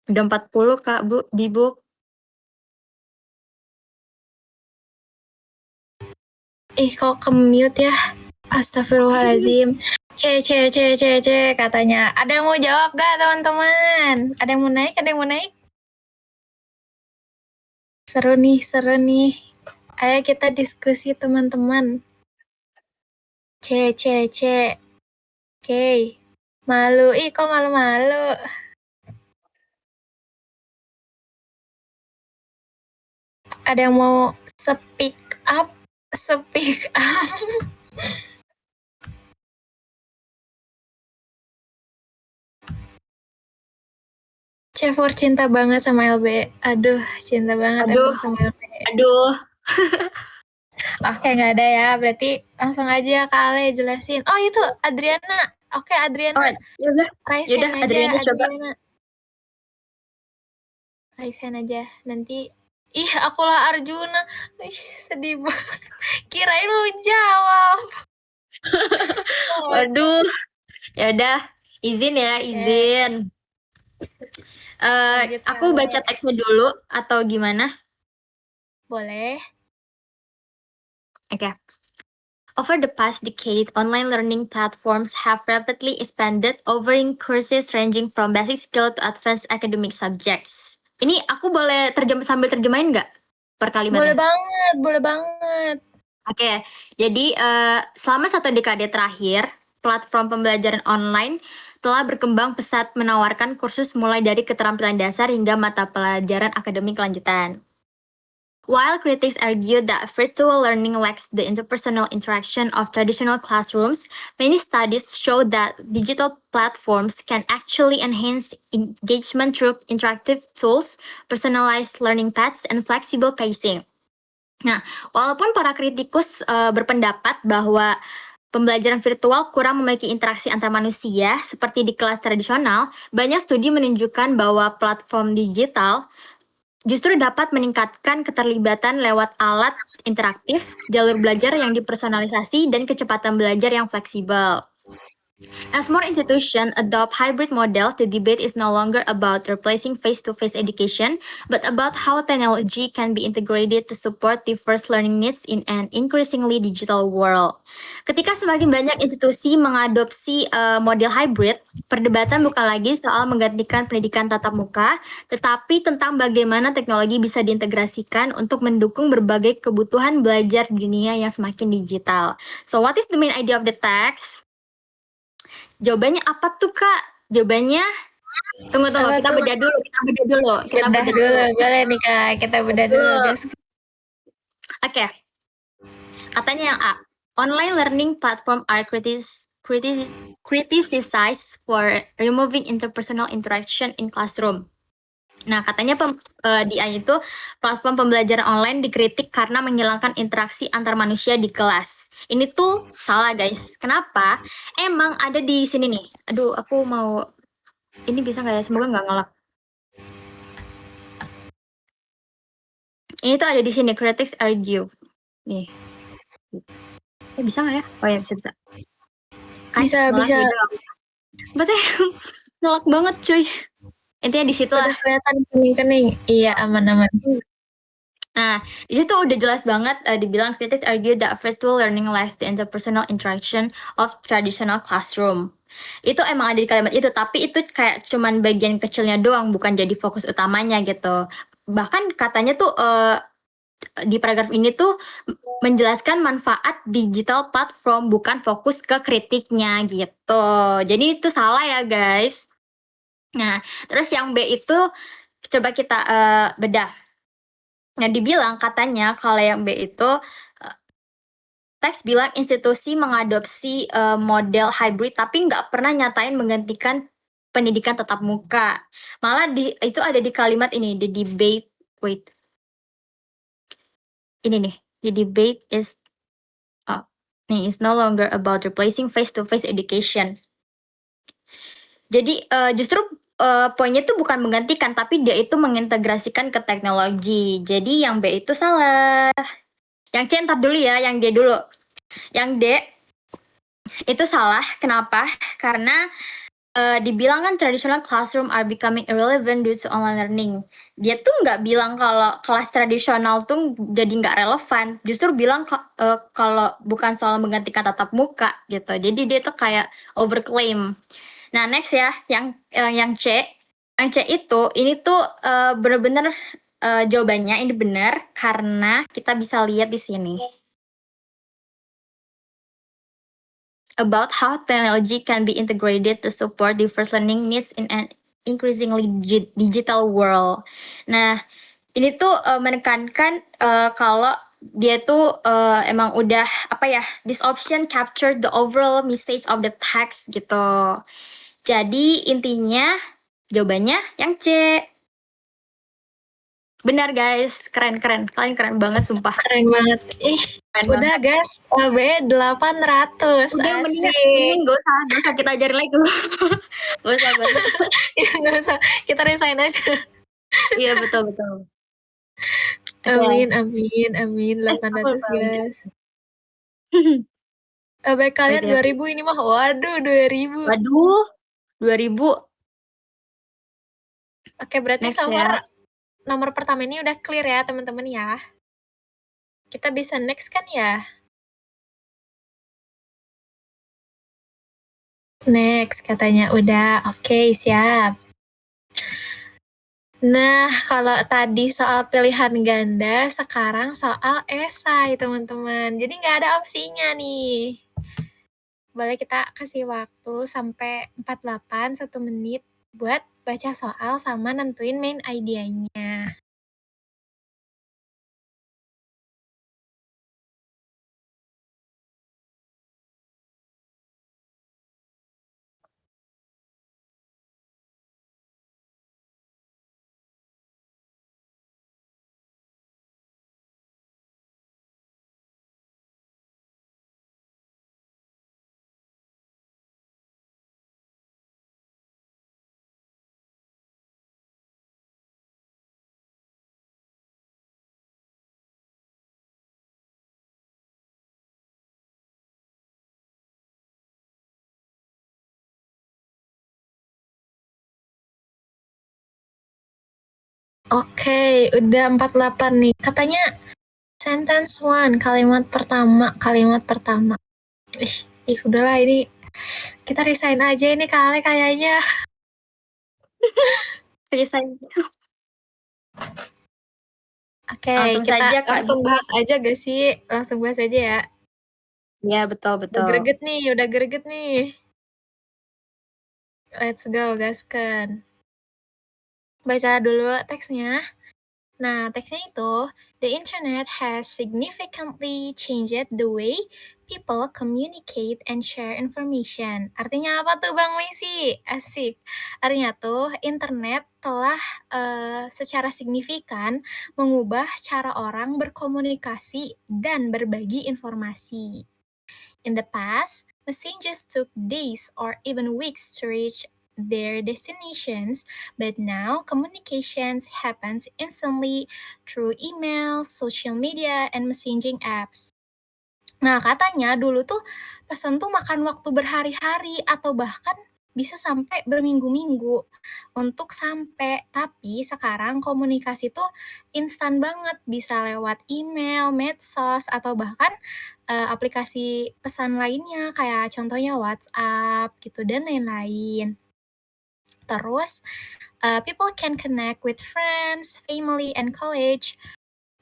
Udah 40 Kak, Bu, di book. Kok ke-mute ya? Astagfirullahaladzim. C katanya. Ada yang mau jawab gak teman-teman? Ada yang mau naik? Seru nih. Ayo kita diskusi teman-teman. C. Oke. Malu. Kok malu-malu? Ada yang mau speak up? Cevor cinta banget sama LB. Aduh, cinta banget emang sama LB. Aduh. Oke, nggak ada ya. Berarti langsung aja Kak Ale jelasin. Oh, itu Adriana. Oke, Adriana. Oh, Raise yaudah, hand aja, Adriana coba. Raise hand aja. Nanti akulah Arjuna. Sedih banget. Kirain lu jawab. Waduh. Yaudah, izin ya, izin. Aku baca teksnya dulu atau gimana? Boleh. Oke. Over the past decade, online learning platforms have rapidly expanded, offering courses ranging from basic skill to advanced academic subjects. Ini aku boleh sambil terjemahin nggak per Boleh kalimatnya? banget, boleh banget. Oke, jadi selama 1 dekade terakhir, platform pembelajaran online telah berkembang pesat menawarkan kursus mulai dari keterampilan dasar hingga mata pelajaran akademik lanjutan. While critics argue that virtual learning lacks the interpersonal interaction of traditional classrooms, many studies show that digital platforms can actually enhance engagement through interactive tools, personalized learning paths, and flexible pacing. Nah, walaupun para kritikus berpendapat bahwa pembelajaran virtual kurang memiliki interaksi antar manusia seperti di kelas tradisional, banyak studi menunjukkan bahwa platform digital justru dapat meningkatkan keterlibatan lewat alat interaktif, jalur belajar yang dipersonalisasi, dan kecepatan belajar yang fleksibel. As more institutions adopt hybrid models, the debate is no longer about replacing face-to-face education, but about how technology can be integrated to support diverse learning needs in an increasingly digital world. Ketika semakin banyak institusi mengadopsi model hybrid, perdebatan bukan lagi soal menggantikan pendidikan tatap muka, tetapi tentang bagaimana teknologi bisa diintegrasikan untuk mendukung berbagai kebutuhan belajar di dunia yang semakin digital. So, what is the main idea of the text? Jawabannya apa tuh, Kak? Jawabannya tunggu, Apa kita tuh? bedah dulu. Bedah dulu, boleh nih Kak, kita bedah dulu guys. Oke. Katanya yang A. Online learning platform are criticized for removing interpersonal interaction in classroom. Nah, katanya di A itu platform pembelajaran online dikritik karena menghilangkan interaksi antar manusia di kelas. Ini tuh salah, guys. Kenapa? Emang ada di sini nih. Aduh, aku mau ini bisa nggak ya? Semoga nggak ngelak. Ini tuh ada di sini, critics argue. Nih. Bisa nggak ya? Oh ya, bisa. Bisa. Berarti ngelak banget, cuy. Intinya di situ lah. Udah kelihatan kening-kening. Iya, aman-aman. Nah, di situ udah jelas banget dibilang critics argue that virtual learning lacks the interpersonal interaction of traditional classroom. Itu emang ada di kalimat itu, tapi itu kayak cuman bagian kecilnya doang, bukan jadi fokus utamanya gitu. Bahkan katanya tuh di paragraf ini tuh menjelaskan manfaat digital platform, bukan fokus ke kritiknya gitu. Jadi itu salah ya guys. Nah, terus yang B itu coba kita bedah. Nah, dibilang katanya kalau yang B itu teks bilang institusi mengadopsi model hybrid tapi nggak pernah nyatain menggantikan pendidikan tatap muka. Malah itu ada di kalimat ini, the debate, wait. Ini nih, the debate is is no longer about replacing face-to-face education. Jadi justru poinnya tuh bukan menggantikan, tapi dia itu mengintegrasikan ke teknologi. Jadi yang B itu salah. Yang C ntar dulu ya, yang D dulu. Yang D itu salah. Kenapa? Karena dibilang kan traditional classroom are becoming irrelevant due to online learning. Dia tuh nggak bilang kalau kelas tradisional tuh jadi nggak relevan. Justru bilang kalau bukan soal menggantikan tatap muka gitu. Jadi dia tuh kayak overclaim. Nah, next ya, yang C. Yang C itu, ini tuh bener-bener jawabannya ini benar karena kita bisa lihat di sini. About how technology can be integrated to support diverse learning needs in an increasingly digital world. Nah, ini tuh menekankan kalau dia tuh emang udah apa ya, this option captured the overall message of the text gitu. Jadi intinya jawabannya yang C. Benar guys, keren. Kalian keren banget sumpah. Keren banget. Ih, Keren udah banget. guys, B 800. Udah Asik. mending gak usah kita ajarin lagi. Gak usah. Ya nggak usah, kita resign aja. Iya betul. Amin. 800 guys. Baik kalian 2000 ini mah. Waduh, 2000. Waduh, 2000. Oke, berarti Next ya. nomor pertama ini udah clear ya teman-teman ya. Kita bisa next kan ya? Next katanya udah, oke siap. Nah, kalau tadi soal pilihan ganda, sekarang soal esai teman-teman. Jadi nggak ada opsinya nih. Boleh kita kasih waktu sampai 48, 1 menit buat baca soal sama nentuin main idenya. Oke, udah 48 nih. Katanya sentence one, kalimat pertama. Udahlah ini kita resign aja ini kali kayaknya. Resign. Oke, Langsung kita saja, Kak. langsung bahas aja gak sih? Langsung bahas aja ya. Ya, betul. Udah greget nih. Let's go, gaskan. Baca dulu teksnya. Nah, teksnya itu, the internet has significantly changed the way people communicate and share information. Artinya apa tuh Bang Messi? Asik. Artinya tuh, internet telah secara signifikan mengubah cara orang berkomunikasi dan berbagi informasi. In the past, messages took days or even weeks to reach their destinations, but now communications happens instantly through email, social media, and messaging apps. Nah, katanya dulu tuh pesan tuh makan waktu berhari-hari atau bahkan bisa sampai berminggu-minggu untuk sampai. Tapi sekarang komunikasi tuh instan banget, bisa lewat email, medsos, atau bahkan aplikasi pesan lainnya kayak contohnya WhatsApp gitu dan lain-lain. Terus, people can connect with friends, family, and college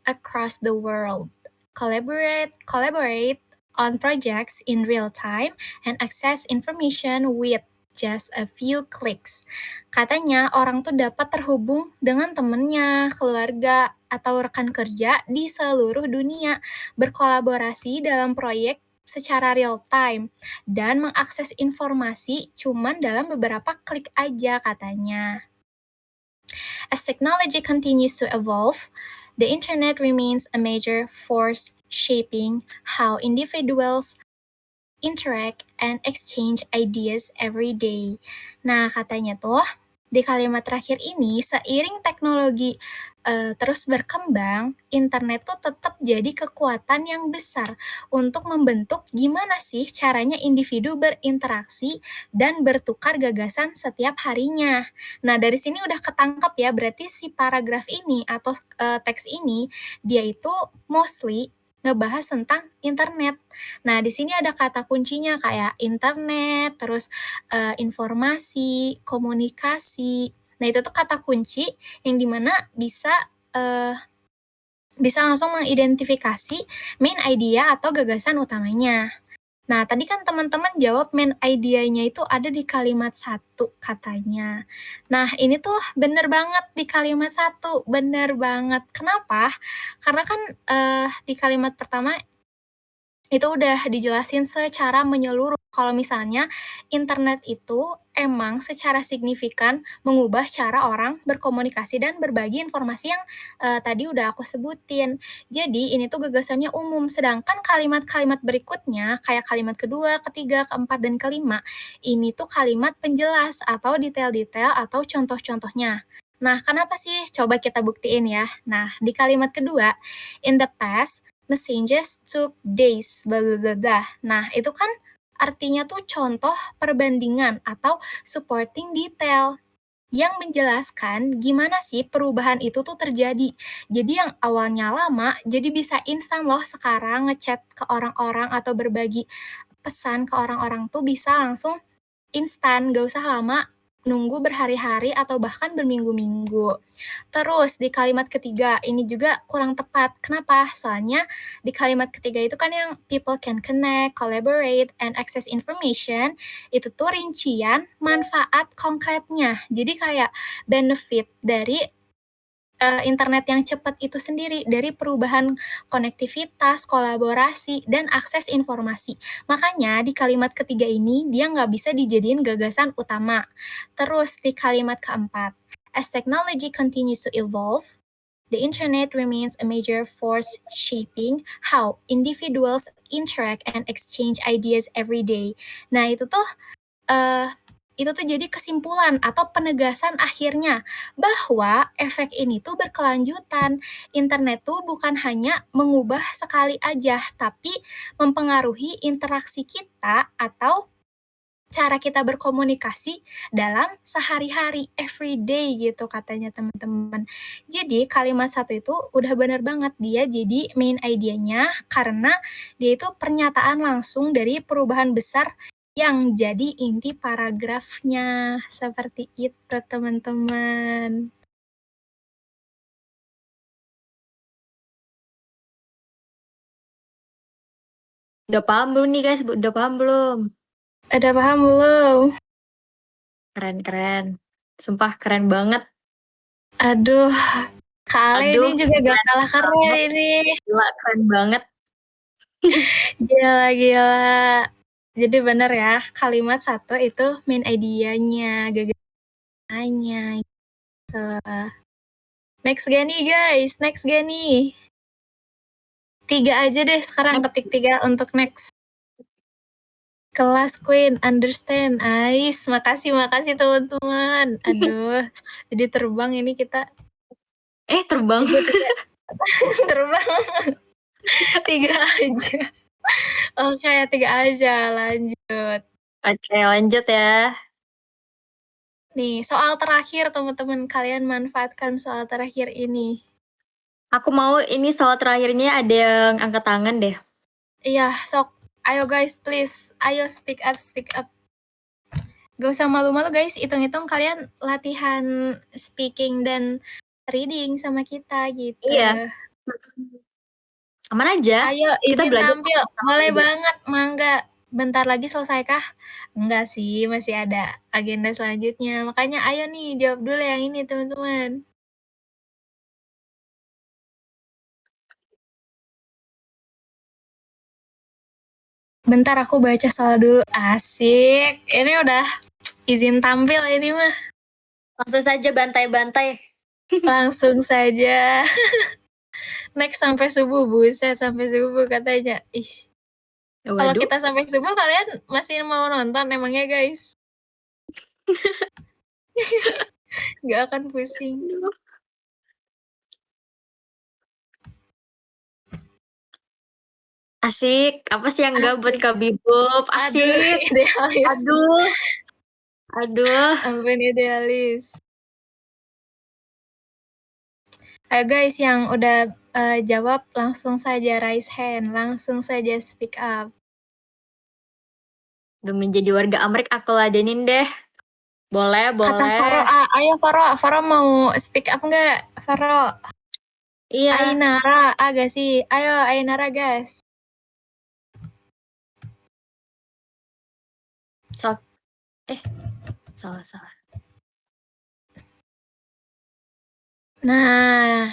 across the world, collaborate on projects in real time, and access information with just a few clicks. Katanya orang tuh dapat terhubung dengan temennya, keluarga, atau rekan kerja di seluruh dunia, berkolaborasi dalam proyek secara real time, dan mengakses informasi cuman dalam beberapa klik aja katanya. As technology continues to evolve, the internet remains a major force shaping how individuals interact and exchange ideas every day. Nah, katanya tuh di kalimat terakhir ini seiring teknologi terus berkembang, internet tuh tetap jadi kekuatan yang besar untuk membentuk gimana sih caranya individu berinteraksi dan bertukar gagasan setiap harinya. Nah, dari sini udah ketangkap ya, berarti si paragraf ini atau teks ini dia itu mostly ngebahas tentang internet. Nah, di sini ada kata kuncinya kayak internet, terus informasi, komunikasi. Nah, itu tuh kata kunci yang dimana bisa langsung mengidentifikasi main idea atau gagasan utamanya. Nah, tadi kan teman-teman jawab main idenya itu ada di kalimat satu katanya. Nah, ini tuh bener banget di kalimat satu, bener banget. Kenapa? Karena kan di kalimat pertama itu udah dijelasin secara menyeluruh kalau misalnya internet itu emang secara signifikan mengubah cara orang berkomunikasi dan berbagi informasi yang tadi udah aku sebutin. Jadi ini tuh gagasannya umum, sedangkan kalimat-kalimat berikutnya kayak kalimat kedua, ketiga, keempat, dan kelima ini tuh kalimat penjelas atau detail-detail atau contoh-contohnya. Nah, kenapa sih? Coba kita buktiin ya. Nah, di kalimat kedua, in the past, messages took days, bla bla bla bla. Nah, itu kan artinya tuh contoh perbandingan atau supporting detail yang menjelaskan gimana sih perubahan itu tuh terjadi. Jadi yang awalnya lama, jadi bisa instan loh sekarang ngechat ke orang-orang atau berbagi pesan ke orang-orang tuh bisa langsung instan, gak usah lama nunggu berhari-hari atau bahkan berminggu-minggu. Terus di kalimat ketiga, ini juga kurang tepat. Kenapa? Soalnya di kalimat ketiga itu kan yang people can connect, collaborate, and access information, itu tuh rincian manfaat konkretnya. Jadi kayak benefit dari internet yang cepat itu sendiri, dari perubahan konektivitas, kolaborasi, dan akses informasi. Makanya di kalimat ketiga ini dia nggak bisa dijadiin gagasan utama. Terus di kalimat keempat, as technology continues to evolve, the internet remains a major force shaping how individuals interact and exchange ideas every day. Nah, itu tuh jadi kesimpulan atau penegasan akhirnya bahwa efek ini tuh berkelanjutan. Internet tuh bukan hanya mengubah sekali aja, tapi mempengaruhi interaksi kita atau cara kita berkomunikasi dalam sehari-hari, everyday gitu katanya teman-teman. Jadi kalimat satu itu udah bener banget, dia jadi main idenya karena dia itu pernyataan langsung dari perubahan besar yang jadi inti paragrafnya. Seperti itu teman-teman. Udah paham belum nih guys? Udah paham belum? Ada paham belum? Keren-keren. Sumpah keren banget. Aduh, Kale Aduh, ini juga gak keren kalah keren banget. ini. Gila, keren banget. Gila, gila. Jadi bener ya, kalimat satu itu main idenya, gagasannya gitu. Next gani guys, next gani. 3 aja deh sekarang, Next. ketik 3 untuk next. Kelas Queen, understand. Ais, makasih teman-teman. Aduh, jadi terbang ini kita. Terbang. Tiga. Terbang. 3 aja. Oke, 3 aja, lanjut. Oke, lanjut ya. Nih, soal terakhir teman-teman, kalian manfaatkan soal terakhir ini. Aku mau ini soal terakhirnya ada yang angkat tangan deh. Iya, sok. Ayo guys, please. Ayo speak up, speak up. Gak usah malu-malu guys, hitung-hitung kalian latihan speaking dan reading sama kita gitu. Iya. Aman aja. Ayo Kita izin belajar tampil, sama-sama boleh juga. banget, mangga. Bentar lagi selesai kah? Enggak sih, masih ada agenda selanjutnya. Makanya ayo nih, jawab dulu yang ini teman-teman. Bentar aku baca soal dulu. Asik, ini udah izin tampil ini mah. Langsung saja bantai-bantai. Langsung saja. Next sampai subuh, buset sampai subuh katanya. Ih. Kalau Waduh. kita sampai subuh kalian masih mau nonton emangnya guys? Gak akan pusing. Asik. Apa sih yang enggak buat Asik. Kak Bibub? Aduh, Asik. idealis. Aduh. Aduh. Ampun idealis. Ayo guys yang udah jawab langsung saja raise hand, langsung saja speak up. Demi menjadi warga Amrik aku ladenin deh. Boleh, Kata Faro, boleh. ayo Faro mau speak up nggak? Faro, Iya. Ainara, agak sih. Ayo Ainara guys. Salah. Nah,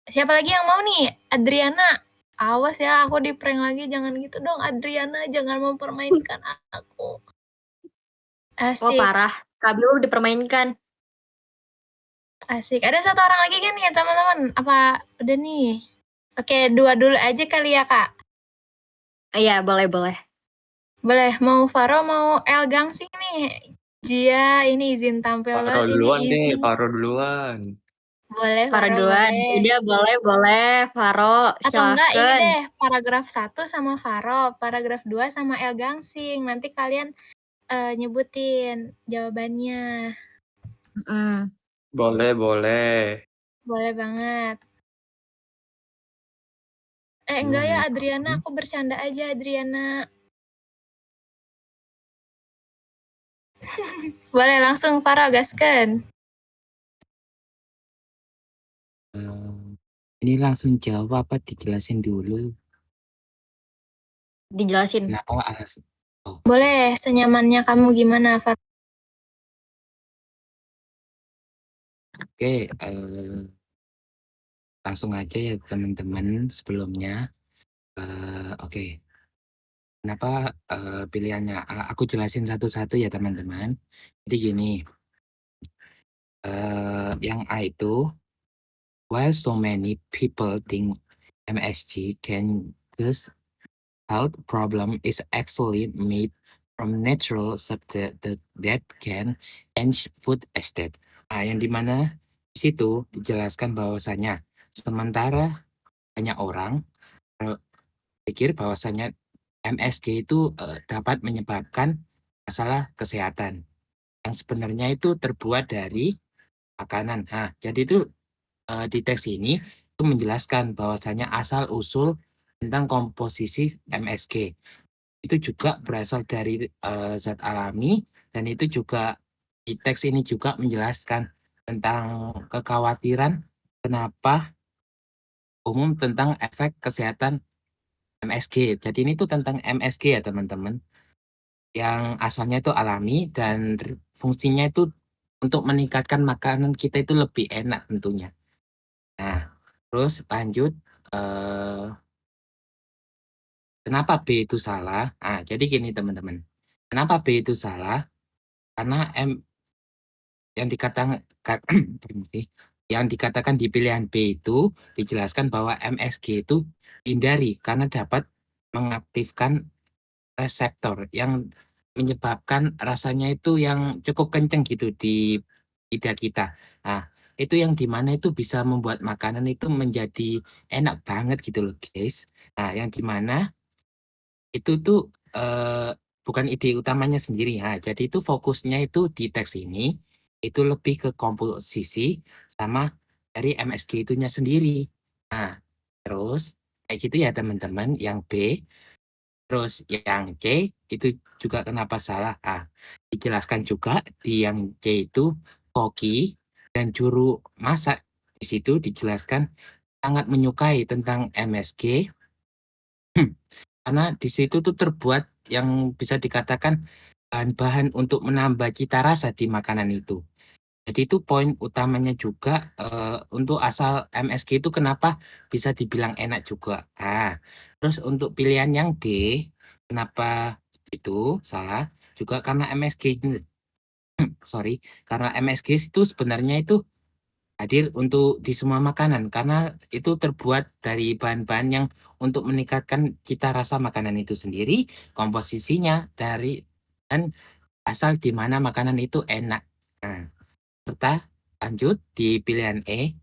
siapa lagi yang mau nih? Adriana. Awas ya, aku di prank lagi. Jangan gitu dong, Adriana. Jangan mempermainkan aku. Oh Asik, parah. Kak Bibub dipermainkan. asik. Ada satu orang lagi kan nih, teman-teman? Apa udah nih? Oke, 2 dulu aja kali ya, Kak. Iya, boleh. Boleh, mau Faro, mau El Gangsing nih. Jia, ini izin tampil Faro banget, ini duluan deh, izin. Faro duluan. Boleh, Faro Faro, duluan. boleh. Udah, boleh. Faro, Atau enggak ini silakan. deh, paragraf 1 sama Faro, paragraf 2 sama El Gangsing. Nanti kalian nyebutin jawabannya. Boleh. Boleh banget. Enggak ya Adriana, aku bercanda aja Adriana. Boleh langsung Faro gaskeun. Ini langsung jawab apa dijelasin dulu? Dijelasin. Kenapa alasan? Boleh, senyamannya kamu gimana, Faro? Oke, langsung aja ya teman-teman sebelumnya. Oke. Kenapa pilihannya? Aku jelasin satu-satu ya teman-teman. Jadi gini, yang A itu, while so many people think MSG can cause health problem is actually made from natural substance that can enhance food estate. Nah, yang dimana di situ dijelaskan bahwasanya sementara banyak orang pikir bahwasanya MSG itu dapat menyebabkan masalah kesehatan yang sebenarnya itu terbuat dari makanan. Nah, jadi itu di teks ini itu menjelaskan bahwasanya asal usul tentang komposisi MSG itu juga berasal dari zat alami dan itu juga di teks ini juga menjelaskan tentang kekhawatiran kenapa umum tentang efek kesehatan MSG. Jadi ini tuh tentang MSG ya teman-teman. Yang asalnya itu alami dan fungsinya itu untuk meningkatkan makanan kita itu lebih enak tentunya. Nah, terus lanjut, kenapa B itu salah? Jadi gini teman-teman, kenapa B itu salah? Karena yang dikatakan yang dikatakan di pilihan B itu dijelaskan bahwa MSG itu hindari karena dapat mengaktifkan reseptor yang menyebabkan rasanya itu yang cukup kenceng gitu di lidah kita. Nah, itu yang dimana itu bisa membuat makanan itu menjadi enak banget gitu loh guys. Nah, yang dimana itu tuh bukan ide utamanya sendiri. Nah, jadi itu fokusnya itu di teks ini itu lebih ke komposisi sama dari MSG itunya sendiri. Nah, terus kayak gitu ya teman-teman yang B. Terus yang C itu juga kenapa salah? Dijelaskan juga di yang C itu koki dan juru masak di situ dijelaskan sangat menyukai tentang MSG karena di situ tuh terbuat yang bisa dikatakan bahan-bahan untuk menambah cita rasa di makanan itu. Jadi itu poin utamanya juga untuk asal MSG itu kenapa bisa dibilang enak juga. Terus untuk pilihan yang D, kenapa itu salah? Juga karena MSG, sorry, karena MSG itu sebenarnya itu hadir untuk di semua makanan karena itu terbuat dari bahan-bahan yang untuk meningkatkan cita rasa makanan itu sendiri, komposisinya dari dan asal di mana makanan itu enak. Nah, serta lanjut di pilihan E.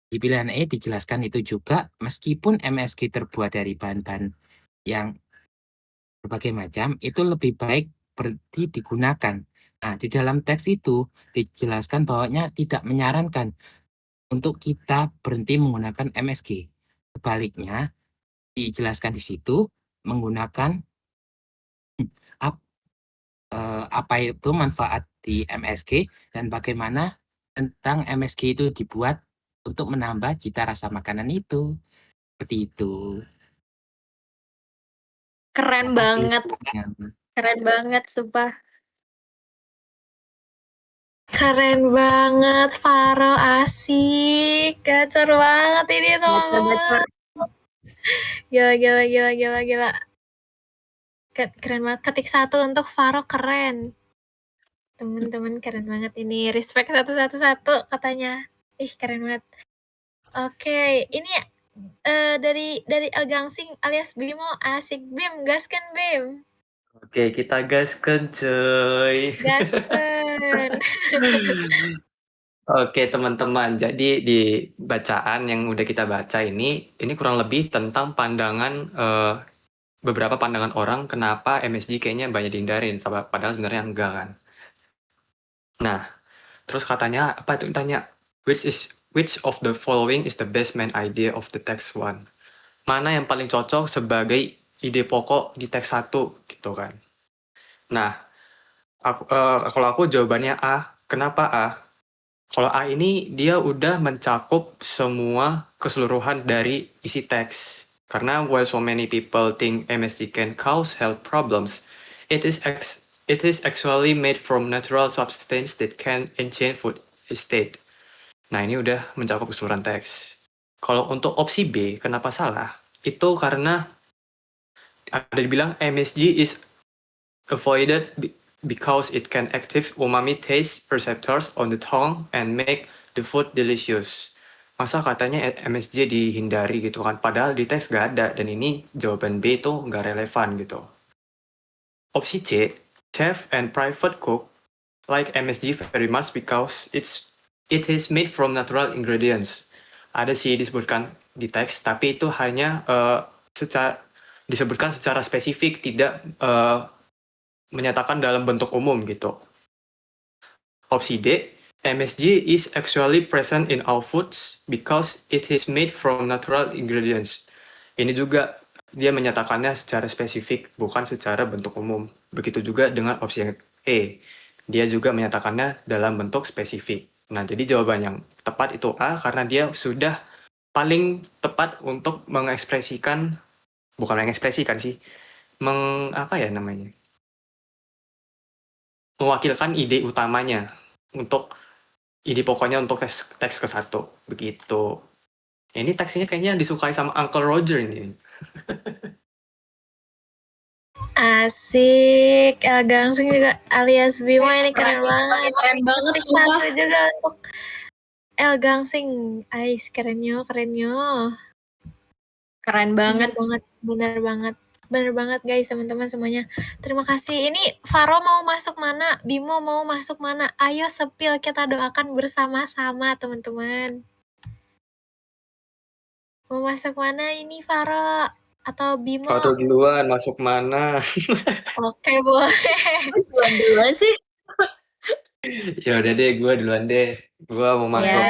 Di pilihan E dijelaskan itu juga meskipun MSG terbuat dari bahan-bahan yang berbagai macam, itu lebih baik berhenti digunakan. Nah, di dalam teks itu dijelaskan bahwanya tidak menyarankan untuk kita berhenti menggunakan MSG. Sebaliknya, dijelaskan di situ menggunakan apa itu manfaat di MSG dan bagaimana tentang MSG itu dibuat untuk menambah cita rasa makanan itu. Seperti itu. Keren banget. Keren banget, sumpah. Keren banget, Faro, asik. Gacor banget ini teman-teman. Gila. Keren banget. Ketik 1 untuk Faro, keren. Teman-teman keren banget ini. Respect satu katanya. Ih, keren banget. Oke, ini dari Algangsing alias Bimo, asik. Bim, gaskan Bim. Oke, kita gaskan cuy. Gaskan. Oke teman-teman, jadi di bacaan yang udah kita baca ini kurang lebih tentang pandangan beberapa pandangan orang kenapa MSG kayaknya banyak dihindarin, padahal sebenarnya enggak kan. Nah, terus katanya apa itu? Tanya which of the following is the best main idea of the text one? Mana yang paling cocok sebagai ide pokok di teks 1 gitu kan? Nah, Kalau aku jawabannya A. Kenapa A? Kalau A ini dia udah mencakup semua keseluruhan dari isi teks. Karena while so many people think MSG can cause health problems, it is actually made from natural substance that can enhance food state. Nah, ini udah mencakup keseluruhan teks. Kalau untuk opsi B, kenapa salah? Itu karena ada dibilang MSG is avoided because it can active umami taste receptors on the tongue and make the food delicious. Masa katanya MSG dihindari gitu kan, padahal di teks gak ada, dan ini jawaban B itu nggak relevan gitu. Opsi C, chef and private cook like MSG very much because it is made from natural ingredients. Ada sih disebutkan di teks, tapi itu hanya disebutkan secara spesifik, tidak menyatakan dalam bentuk umum gitu. Opsi D, MSG is actually present in all foods because it is made from natural ingredients. Ini juga dia menyatakannya secara spesifik, bukan secara bentuk umum. Begitu juga dengan opsi yang E. Dia juga menyatakannya dalam bentuk spesifik. Nah, jadi jawaban yang tepat itu A, karena dia sudah paling tepat untuk mengekspresikan, bukan mengekspresikan sih, apa ya namanya? Mewakilkan ide utamanya untuk ide pokoknya untuk teks ke-1 begitu. Ini teksnya kayaknya disukai sama Uncle Roger ini. Asik, El Gangsing juga alias Bimo ini keren banget. Keren banget, Ketik sumpah. 1 juga untuk El Gangsing. Ais, kerennya. Keren banget. Bener banget guys, teman-teman semuanya. Terima kasih. Ini Faro mau masuk mana? Bimo mau masuk mana? Ayo sepil, kita doakan bersama-sama teman-teman. Mau masuk mana ini Faro? Atau Bimo? Faro duluan, masuk mana? Oke, boleh. Duluan sih. Ya udah deh, gue duluan deh. Gue mau masuk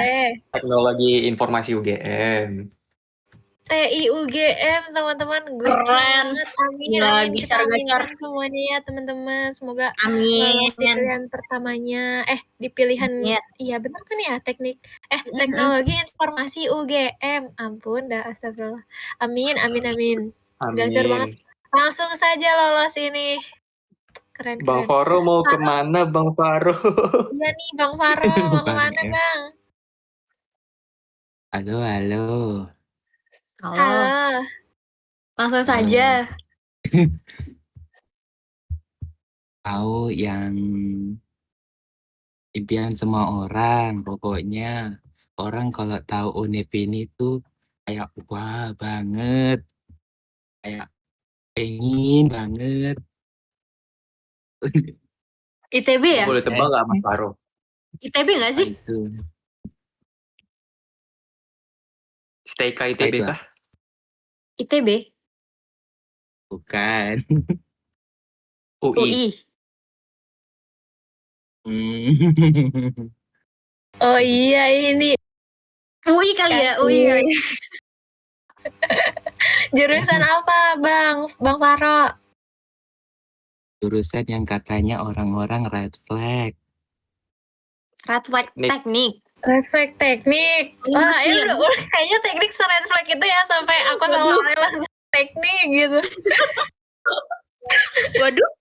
teknologi informasi UGM. TI UGM teman-teman, gue Keren. banget. Amin, Ya, amin. Kita gitar-gitar. aminkan semuanya ya teman-teman. Semoga Amin. lolos di pilihan pertamanya. Di pilihan, iya benar kan ya teknik. Teknologi informasi UGM. Ampun, dah astagfirullah. Amin. Belajar banget. Langsung saja lolos ini. Keren. Bang Faro mau kemana Bang Faro? Iya nih Bang Faro, mau kemana Bang? Halo. Langsung saja. Tahu yang impian semua orang, pokoknya orang kalau tahu UNIF ini tuh kayak wah banget, kayak pengen banget. ITB ya? Boleh tebak nggak Mas Faro? ITB nggak sih? Itu. Stay ITB kah? ITB? Bukan. UI. Oh iya ini. UI kali ya, UI. Jurusan apa Bang Faro? Jurusan yang katanya orang-orang red flag. Red flag teknik. Red flag teknik. Wah, ini kayaknya teknik se-red flag itu ya, sampai aku sama Ale langsung teknik gitu. Waduh.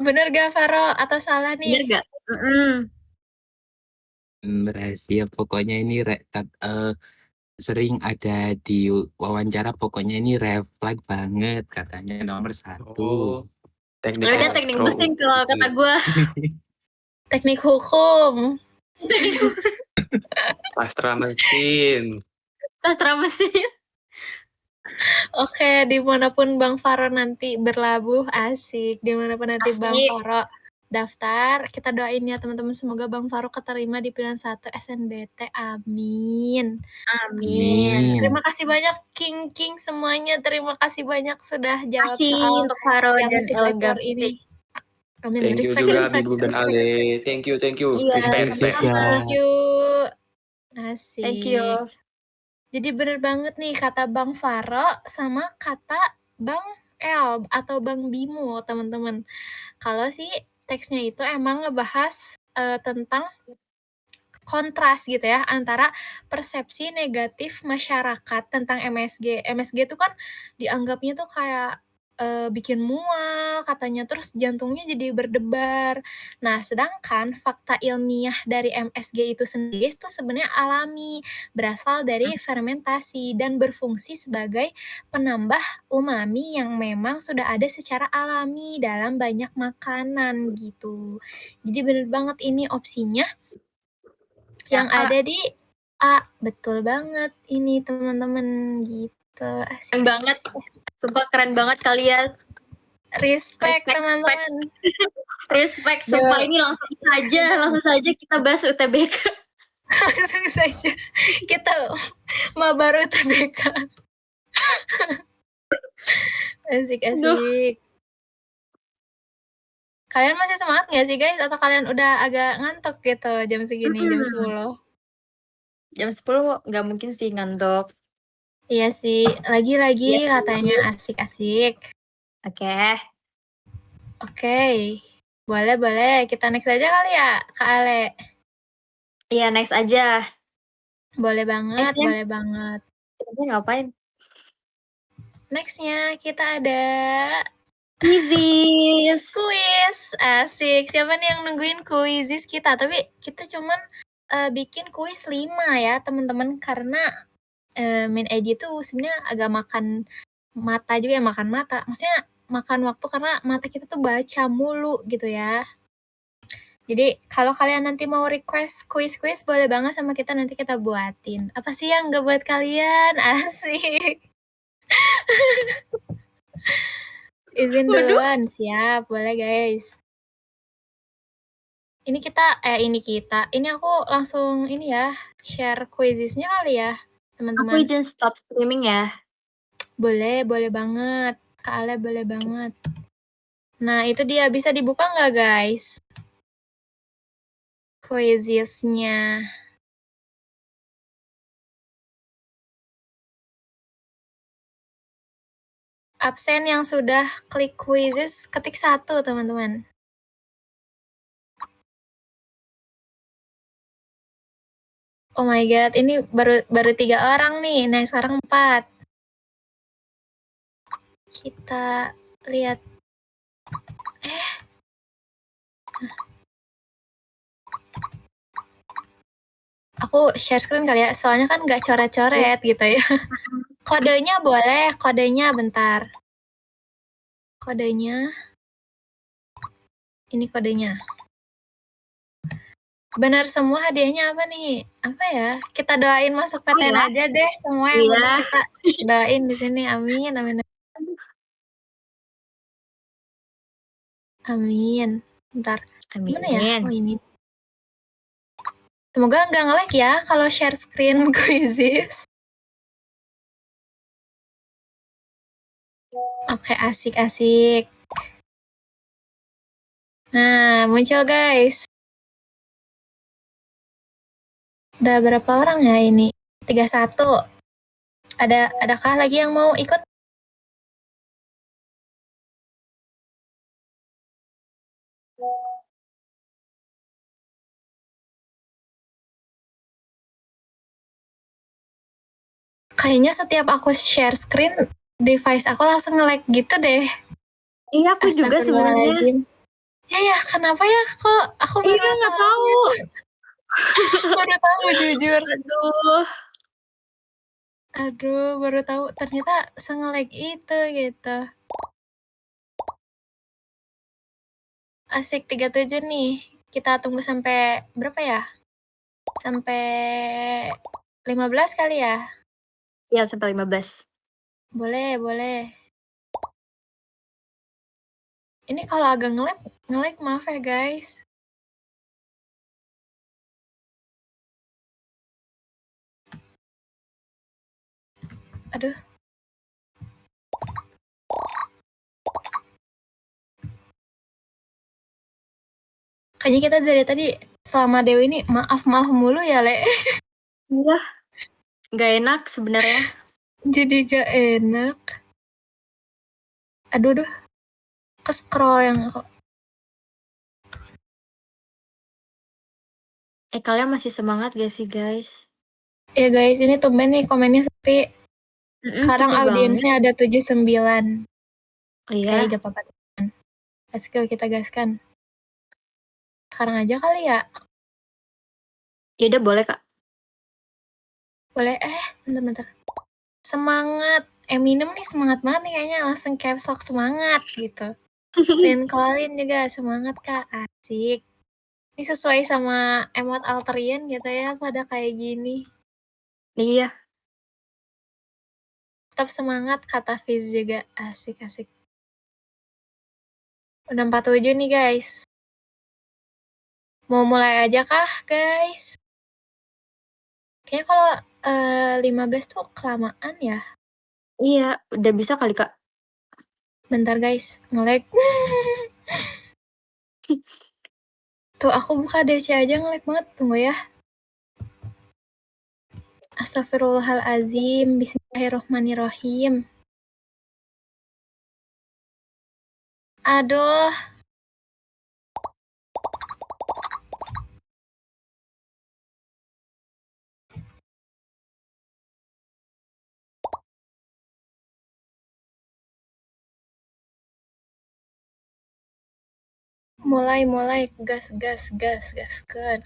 Bener gak Faro atau salah nih? Bener gak? Rahasia, pokoknya ini sering ada di wawancara, pokoknya ini red flag banget katanya nomor 1. Udah teknik mesin kalau kata gue. Teknik hukum. Sastra mesin. Oke, dimanapun Bang Faro nanti berlabuh, asik. Dimanapun nanti Bang Faro daftar, kita doain ya teman-teman, semoga Bang Faro keterima di pilihan 1 SNBT. Amin. Terima kasih banyak King semuanya. Terima kasih banyak sudah jawab soal untuk Faro yang dan Elga ini. Amin. Thank you juga Bibu dan Ale. Thank you. Iya, Respect. Thank you. Asik. Thank you. Jadi bener banget nih kata Bang Faro sama kata Bang L atau Bang Bimo, teman-teman. Kalau si teksnya itu emang ngebahas tentang kontras gitu ya antara persepsi negatif masyarakat tentang MSG. MSG itu kan dianggapnya tuh kayak bikin mual katanya, terus jantungnya jadi berdebar. Nah, sedangkan fakta ilmiah dari MSG itu sendiri itu sebenarnya alami, berasal dari fermentasi dan berfungsi sebagai penambah umami yang memang sudah ada secara alami dalam banyak makanan gitu. Jadi bener banget ini opsinya yang A. ada di A. Betul banget ini teman-teman gitu. Asik, Keren asik, banget. asik. Sumpah keren banget kalian. Respect Respect, teman-teman. Respect, sumpah ini langsung saja kita bahas UTBK. Langsung saja kita mabar UTBK. Aduh. Asik-asik. Kalian masih semangat nggak sih guys? Atau kalian udah agak ngantuk gitu jam segini, jam 10? Jam 10 nggak mungkin sih ngantuk. Iya sih, lagi-lagi Iya katanya sih. asik-asik. Oke. Oke, boleh. Kita next aja kali ya, Kak Ale. Iya, next aja. Boleh banget, Nextnya boleh banget. kita ngapain? Nextnya kita ada Quizzes. kuis. Asik. Siapa nih yang nungguin kuisis kita? Tapi kita cuman bikin kuis 5 ya teman-teman, karena main ID tuh sebenarnya agak makan mata juga ya, makan mata. Maksudnya makan waktu karena mata kita tuh baca mulu gitu ya. Jadi kalau kalian nanti mau request kuis-kuis boleh banget sama kita, nanti kita buatin. Apa sih yang nggak buat kalian? Asik. Izin duluan, siap. Boleh guys. Ini aku langsung ini ya, share quizesnya kali ya, Aku teman-teman. izin stop streaming ya. Boleh banget. Kak Ale boleh banget. Nah, itu dia. Bisa dibuka nggak guys? Quizesnya. Absen yang sudah klik quizzes, ketik 1 teman-teman. Oh my god, ini baru 3 orang nih. Nah, sekarang 4. Kita lihat. Aku share screen kali ya, soalnya kan nggak coret-coret gitu ya. Kodenya boleh, kodenya bentar. Kodenya. Ini kodenya. Benar semua hadiahnya apa nih? Apa ya? Kita doain masuk PTN aja deh semua yang penting kita doain di sini. Amin, amin. Amin. Bentar. Amin. Mana ya? Oh ini. Semoga nggak nge-lag ya kalau share screen quizzes. Oke, asik-asik. Nah, muncul guys. Udah berapa orang ya ini? 31. Adakah lagi yang mau ikut? Kayaknya setiap aku share screen, device aku langsung nge-lag gitu deh. Iya, aku juga sebenarnya. Ya, kenapa ya? Kok aku baru nggak tahu. Baru tahu jujur. Aduh, baru tahu ternyata se-nge-lag itu gitu. Asik 37 nih. Kita tunggu sampai berapa ya? Sampai 15 kali ya? Iya, sampai 15. Boleh. Ini kalau agak nge-lag maaf ya guys. Aduh. Kayaknya kita dari tadi selama Dewi ini maaf mulu ya, Le. Iya. Gak enak sebenarnya. Jadi gak enak. Aduh, ke-scroll yang aku. Kalian masih semangat gak sih guys? Ya guys, ini tumben nih komennya sepi. Sekarang Sepi banget. audiensnya ada 79. Oh iya, Oke, gak apa-apa. Let's go, kita gaskan. Sekarang aja kali ya? yaudah boleh kak. Boleh, bentar. Semangat. Eminem nih semangat banget nih kayaknya. Langsung caps lock semangat gitu. Dan Colin juga semangat kak. Asik. Ini sesuai sama emot Alterian gitu ya pada kayak gini. Iya, Tetap semangat kata Fizz juga. Asik. Udah 47 nih guys. Mau mulai aja kah guys? Kayaknya kalau 15 tuh kelamaan ya. iya, udah bisa kali kak. Bentar guys, nge-lag. Tuh aku buka DC aja nge-lag banget. Tunggu ya. Astagfirullahalazim. Bismillahirrohmanirrohim. Aduh. Mulai. Gaskan.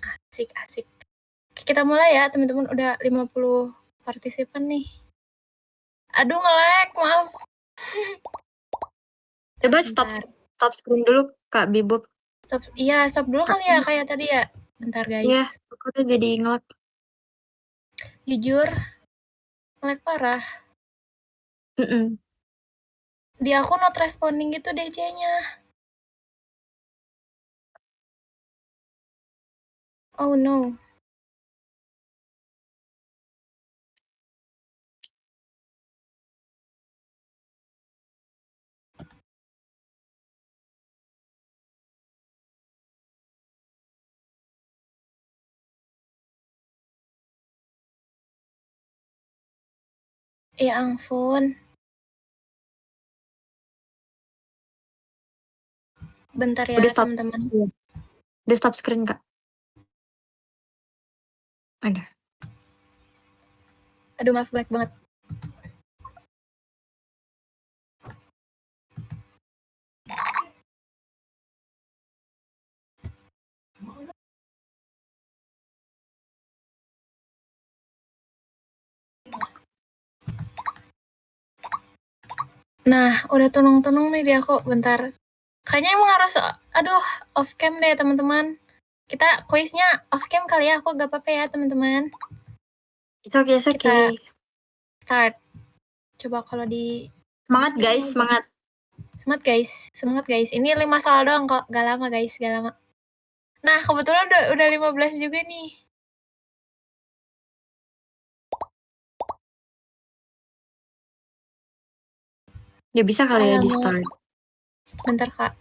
Asik. Kita mulai ya teman-teman. Udah 50 partisipan nih. Aduh nge-lag, maaf. Coba Bentar. stop screen dulu kak Bibop. Stop dulu kali ya kayak tadi ya. Bentar Iya, guys. aku udah jadi ngelak. Jujur, nge-lag parah. Mm-mm. Di aku not responding gitu DC-nya. Oh no. Ya ampun. Bentar ya Udah stop. teman-teman. Iya. Udah stop screen kak. Ada. Aduh maaf black banget. Nah, udah tunung-tunung nih di aku. Bentar. Kayaknya emang harus, aduh, off cam deh teman-teman. Kita kuisnya off cam kali ya. Aku gak apa-apa ya teman-teman. It's okay. Kita start. Coba kalau di... Semangat guys, semangat. Semangat guys. Ini 5 soal doang kok. Gak lama guys, gak lama. Nah, kebetulan udah 15 juga nih. Ya bisa kali ya di Alamak. start. Bentar kak.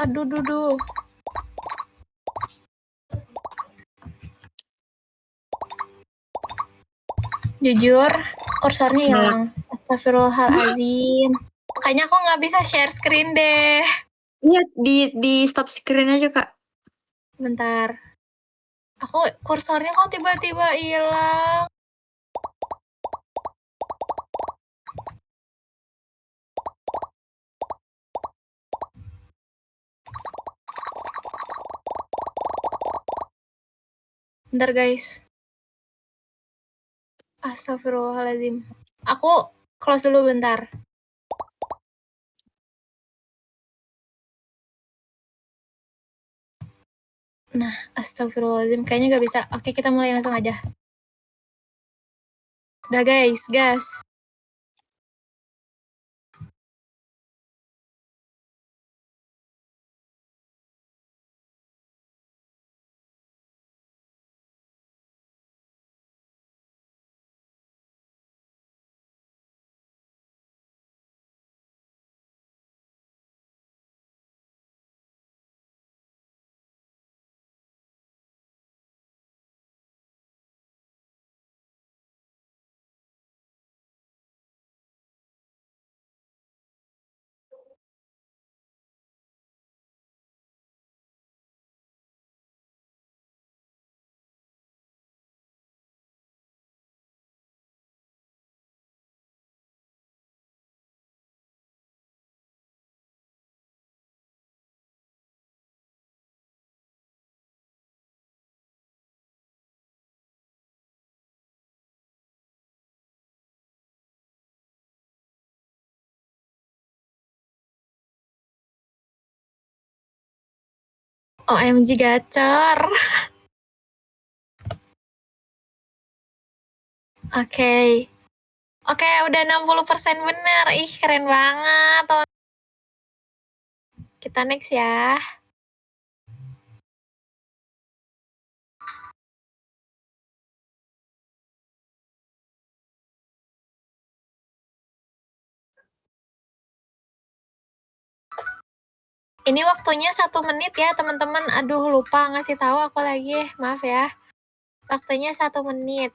Aduh, duduh. Jujur, kursornya hilang. Astagfirullahalazim. Kayaknya aku nggak bisa share screen deh. Iya, di stop screen aja kak. Bentar. Aku kursornya kok tiba-tiba hilang. Bentar guys. Astagfirullahalazim. Aku close dulu bentar. Nah, astagfirullahalazim. Kayaknya nggak bisa. Oke, kita mulai langsung aja. Udah guys, gas. OMG gacor. Oke. Oke, udah 60% bener. Ih, keren banget. Kita next ya. Ini waktunya 1 menit ya, teman-teman. Aduh, lupa ngasih tahu aku lagi. Maaf ya. Waktunya 1 menit.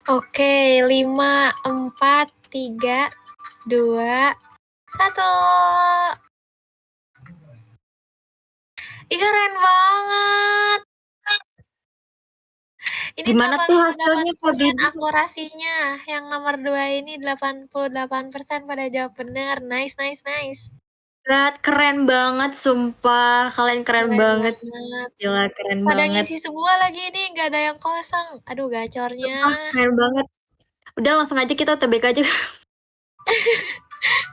Oke, 5, 4, 3, 2, 1. Ih, keren banget. Ini Gimana tuh hasilnya, 88% Bibi? akurasinya. Yang nomor 2 ini 88% pada jawab benar. Nice, nice, nice. Keren banget, sumpah. Kalian keren banget. Gila, keren Pada banget. ngisi semua lagi nih, nggak ada yang kosong. Aduh, gacornya. Sumpah, keren banget. Udah langsung aja kita TBK aja.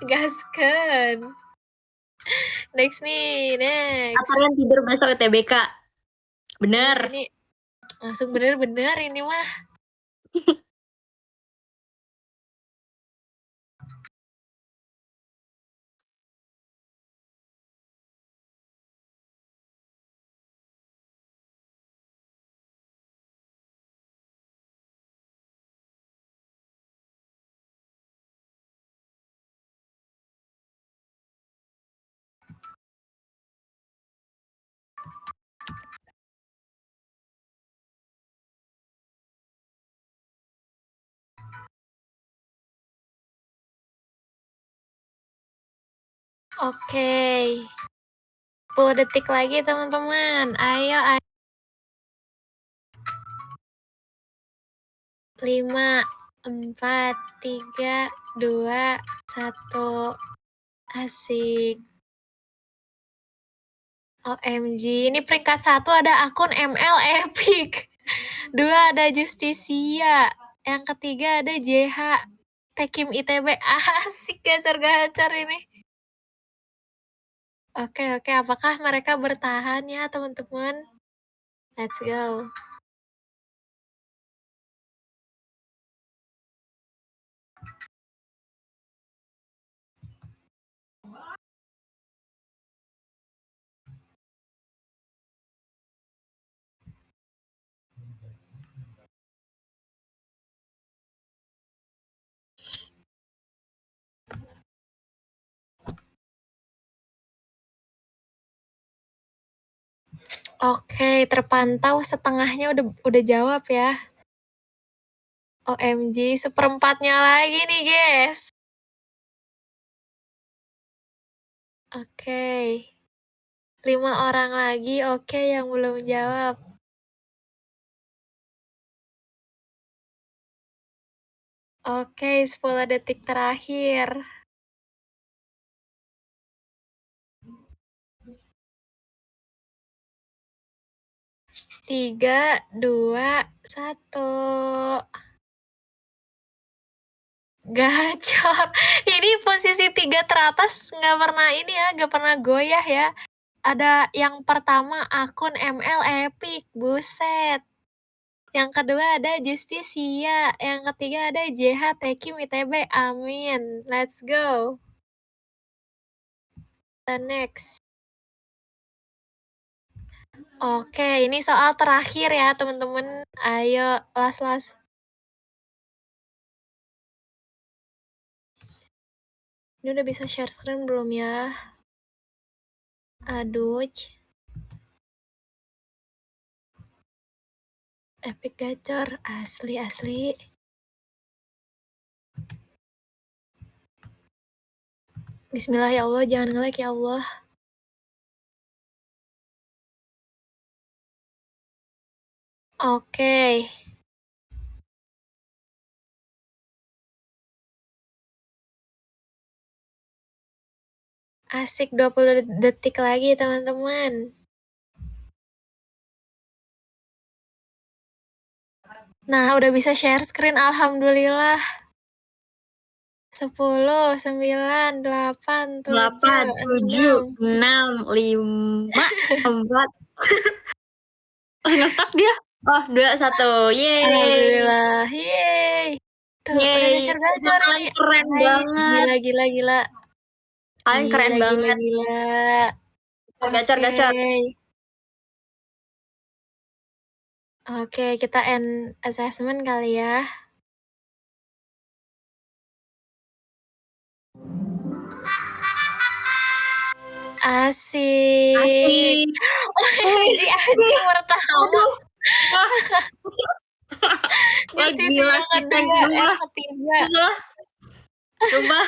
Gasken. Next nih, next. Kalian tidur besok ke TBK. Bener. Ini langsung bener-bener ini mah. Oke. 10 detik lagi teman-teman. Ayo, ayo. 5, 4, 3, 2, 1. Asik. OMG, ini peringkat 1 ada akun ML Epic. 2 ada Justisia. Yang ketiga ada JH. Tekim ITB. Asik, gacor-gacor ini. Oke, apakah mereka bertahan ya teman-teman? Let's go. Oke, terpantau setengahnya udah jawab ya. OMG, seperempatnya lagi nih, guys. Oke. 5 orang lagi, oke, yang belum jawab. Oke, 10 detik terakhir. 3, 2, 1. Gacor. Ini posisi 3 teratas nggak pernah ini ya, nggak pernah goyah ya. Ada yang pertama akun ML Epic, buset. Yang kedua ada Justisia, yang ketiga ada JH Tekim ITB, amin. Let's go. The next. Oke, ini soal terakhir ya teman-teman. Ayo, las. Ini udah bisa share screen belum ya? Aduh. Epic gacor, asli. Bismillah ya Allah, jangan nge-lag ya Allah. Oke. Asik 20 detik lagi teman-teman. Nah, udah bisa share screen alhamdulillah. 10, 9, 8, 7, 6. 6, 5, 4. Nge-stuck dia. Oh, 2, 1. Yeay. Alhamdulillah. Yeay. Tuh, udah Yeay. gacor-gacor Kalian ini. keren Guys, banget. gila. Kalian keren banget. Gila. Gacor. Oke, kita end assessment kali ya. Asik. Aji pertama. Wah, gila yang sih, kedua, ketiga. Sumpah.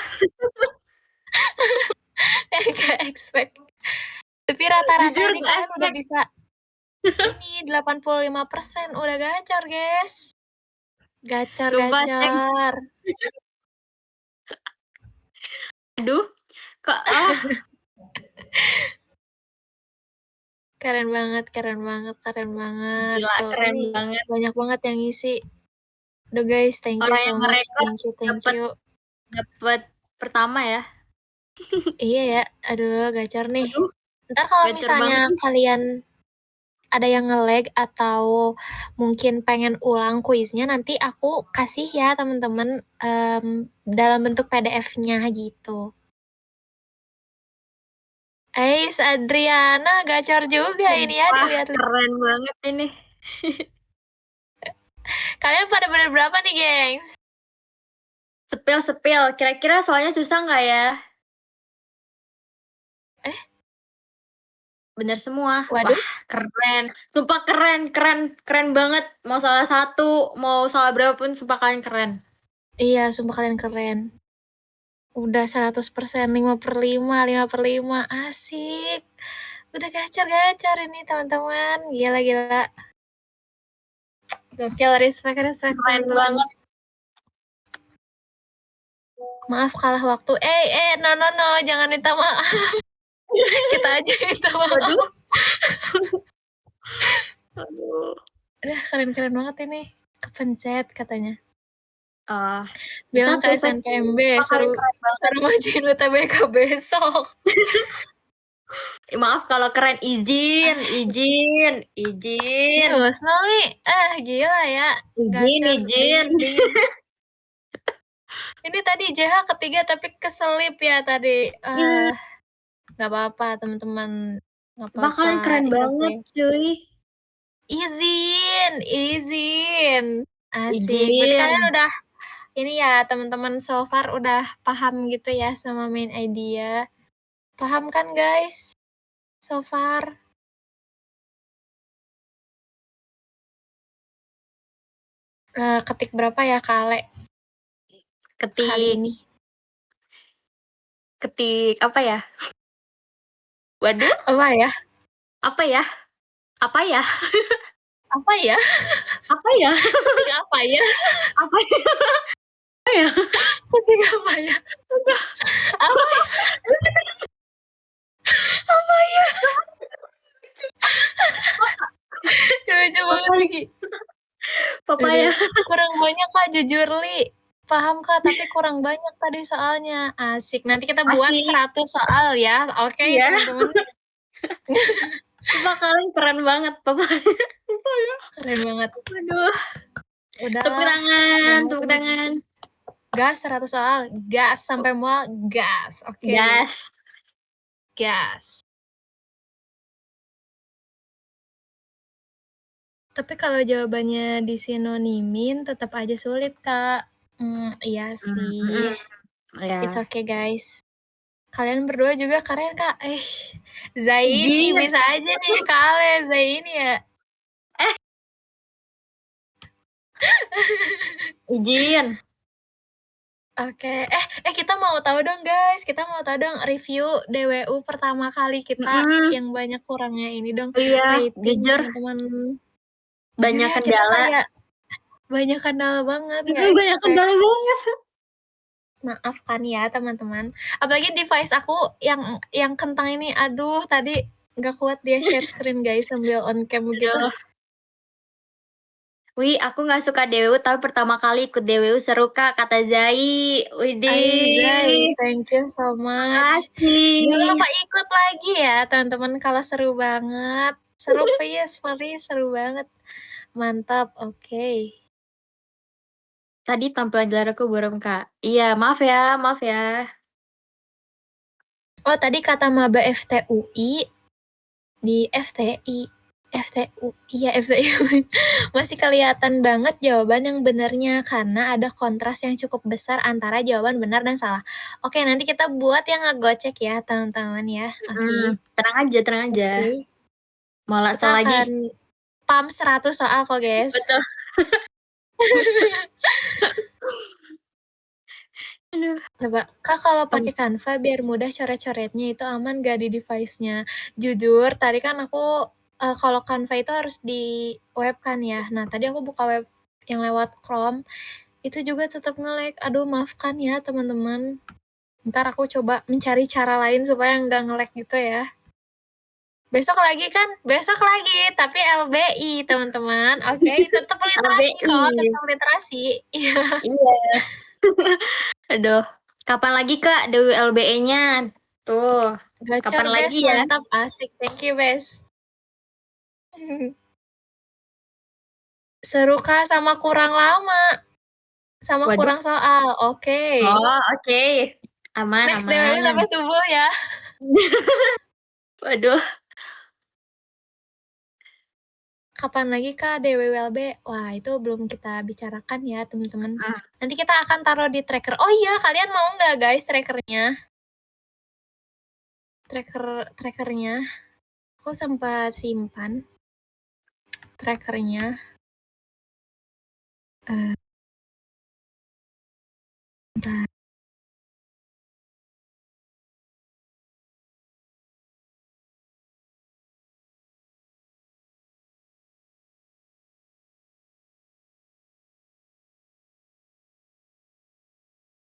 Gak expect. Tapi rata-rata Jujur, ini gak kalian udah expect. bisa. Ini 85% udah gacor, guys. Sumpah, Gacor. Aduh, kok Keren banget. Gila, Tuh, keren ini banget. banyak banget yang ngisi. Udah guys, thank you Orang so yang much. nge-request Thank you. Dapat pertama ya. Iya ya, aduh gacor nih. Aduh, Ntar kalau gacor misalnya banget. kalian ada yang nge-lag atau mungkin pengen ulang kuisnya, nanti aku kasih ya teman-teman dalam bentuk PDF-nya gitu. Ais Adriana gacor juga ini ya, Wah, dilihat. keren banget ini. Kalian pada bener berapa nih, gengs? Sepil. Kira-kira soalnya susah nggak ya? Bener semua. Waduh. Wah, keren. Sumpah keren banget. Mau salah satu, mau salah berapa pun, sumpah kalian keren. Iya, sumpah kalian keren. Udah 100%, 5/5. Asik. Udah gacor ini teman-teman. Gila. Gokil, respect Keren teman-teman. banget. Maaf kalah waktu. No, jangan minta maaf. Kita aja minta maaf. Aduh. Udah keren banget ini. Kepencet katanya. Bisa Bilang ke tuh, SNPMB keren suruh banget. majuin UTBK besok. Maaf kalau keren, izin. Husnul nih, gila ya. Izin. Ini tadi JH ketiga tapi keselip ya tadi. Gak apa-apa teman-teman. Sumpah kalian keren banget, cuy. Izin. Asik. Izin. Berarti kalian udah ini ya teman-teman so far udah paham gitu ya sama main idea. Paham kan guys? So far. Ketik berapa ya Kale? Kali ini. Ketik apa ya? Waduh. Apa ya? Apa ya? Apa ya? Ketik apa ya? Ketik apa ya? Ketik apa ya? Apa ya? Coba lagi. Papaya. Kurang banyak Kak, jujur Li. Paham Kak, tapi kurang banyak tadi soalnya. Asik. Nanti kita buat 100 soal ya. Oke, Iya. teman-teman. Sumpah kalian keren banget, papaya. Keren banget. Aduh. Udah. Tepuk tangan. Gas 100 soal. Gas sampai mual. Gas. Oke. Gas. Tapi kalau jawabannya disinonimin tetap aja sulit, Kak. Iya sih. Ya. It's okay, guys. Kalian berdua juga keren, Kak. Zaini bisa aja nih, Kale. Zaini ya. Izin. Oke. Kita mau tahu dong guys, kita mau tahu dong review DWU pertama kali kita yang banyak kurangnya ini dong, Iya, rating jujur teman-teman. Jujur banyak ya, kita kendala. kayak banyak kendala banget, nggak Banyak expect. kendala banget. Maafkan ya teman-teman. Apalagi device aku yang kentang ini, aduh tadi nggak kuat dia share screen guys sambil on cam gitu. Wih, aku nggak suka DWU tapi pertama kali ikut DWU seru Kak, kata Zai. Zai, Widih. thank you so much. Makasih. Jangan lupa ikut lagi ya teman-teman kalau seru banget. Seru please, seru banget. Mantap, oke. Tadi tampilan jelar aku burem Kak. Iya, maaf ya. Oh tadi kata maba FTUI di FTI masih kelihatan banget jawaban yang benarnya karena ada kontras yang cukup besar antara jawaban benar dan salah. Oke, nanti kita buat yang ngegocek ya teman-teman ya. Oke. Tenang aja. Oke. Mau Kita langsung lagi. akan pam 100 soal kok guys. Betul. Aduh. Coba Kak kalau pakai Canva biar mudah coret-coretnya itu aman gak di device-nya? Jujur tadi kan aku kalau Canva itu harus di web kan ya. Nah tadi aku buka web yang lewat Chrome itu juga tetap nge-lag. Aduh maafkan ya teman-teman. Ntar aku coba mencari cara lain supaya nggak nge-lag gitu ya. Besok lagi, tapi LBI teman-teman. Oke, tetap literasi LBI. kok, tetap literasi. Iya. Aduh, kapan lagi Kak LBE-nya? Tuh, Gacor kapan Bes, lagi ya? mantap, asik. Thank you Bes. Seru Kak sama kurang lama. Sama Waduh. kurang soal. Oke. Oh, oke. Aman. Next DWU sampai subuh ya. Waduh. Kapan lagi Kak DWWLB? Wah, itu belum kita bicarakan ya, teman-teman. Nanti kita akan taruh di tracker. Oh iya, kalian mau nggak guys trackernya? Trackernya. Aku sempat simpan trackernya. Bentar.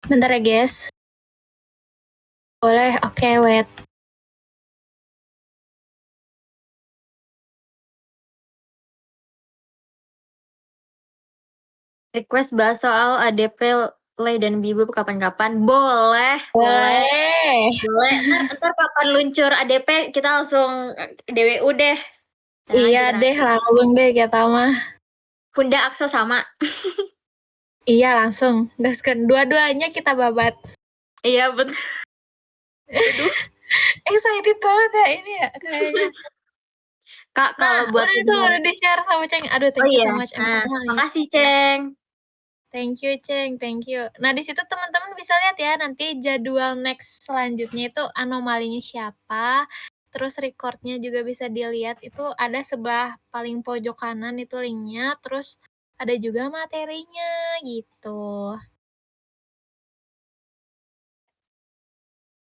Bentar ya guys. Boleh, oke, wait. Request bahas soal ADP Lay dan Bibu kapan-kapan? Boleh. Ntar kapan luncur ADP kita langsung DWU deh. Iya deh, langsung deh kita mah. Funda Axel sama. Iya langsung, gaskan dua-duanya kita babat. Iya betul. Excited banget ya ini ya kayaknya. Kak kalau buat udah di-share sama Ceng. Aduh, thank you so much. Makasih Ceng. Thank you Ceng, thank you. Nah di situ teman-teman bisa lihat ya nanti jadwal next selanjutnya itu anomalinya siapa. Terus recordnya juga bisa dilihat itu ada sebelah paling pojok kanan itu linknya. Terus ada juga materinya gitu.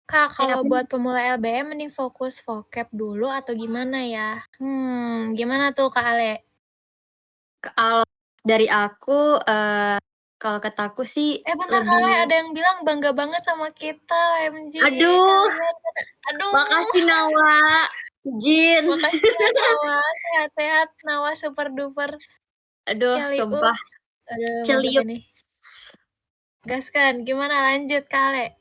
Kak, kalau buat pemula LBM mending fokus vocab dulu atau gimana ya? Gimana tuh Kak Ale? Kalau dari aku, kalau kataku sih Bentar lebih... Kak, ada yang bilang bangga banget sama kita, MJ. Aduh, Aduh. makasih Nawa. Jin. Makasih ya Nawa, sehat-sehat Nawa super duper. Aduh, sumpah. Aduh, Celiups. ini. Gaskan, gimana lanjut Kale?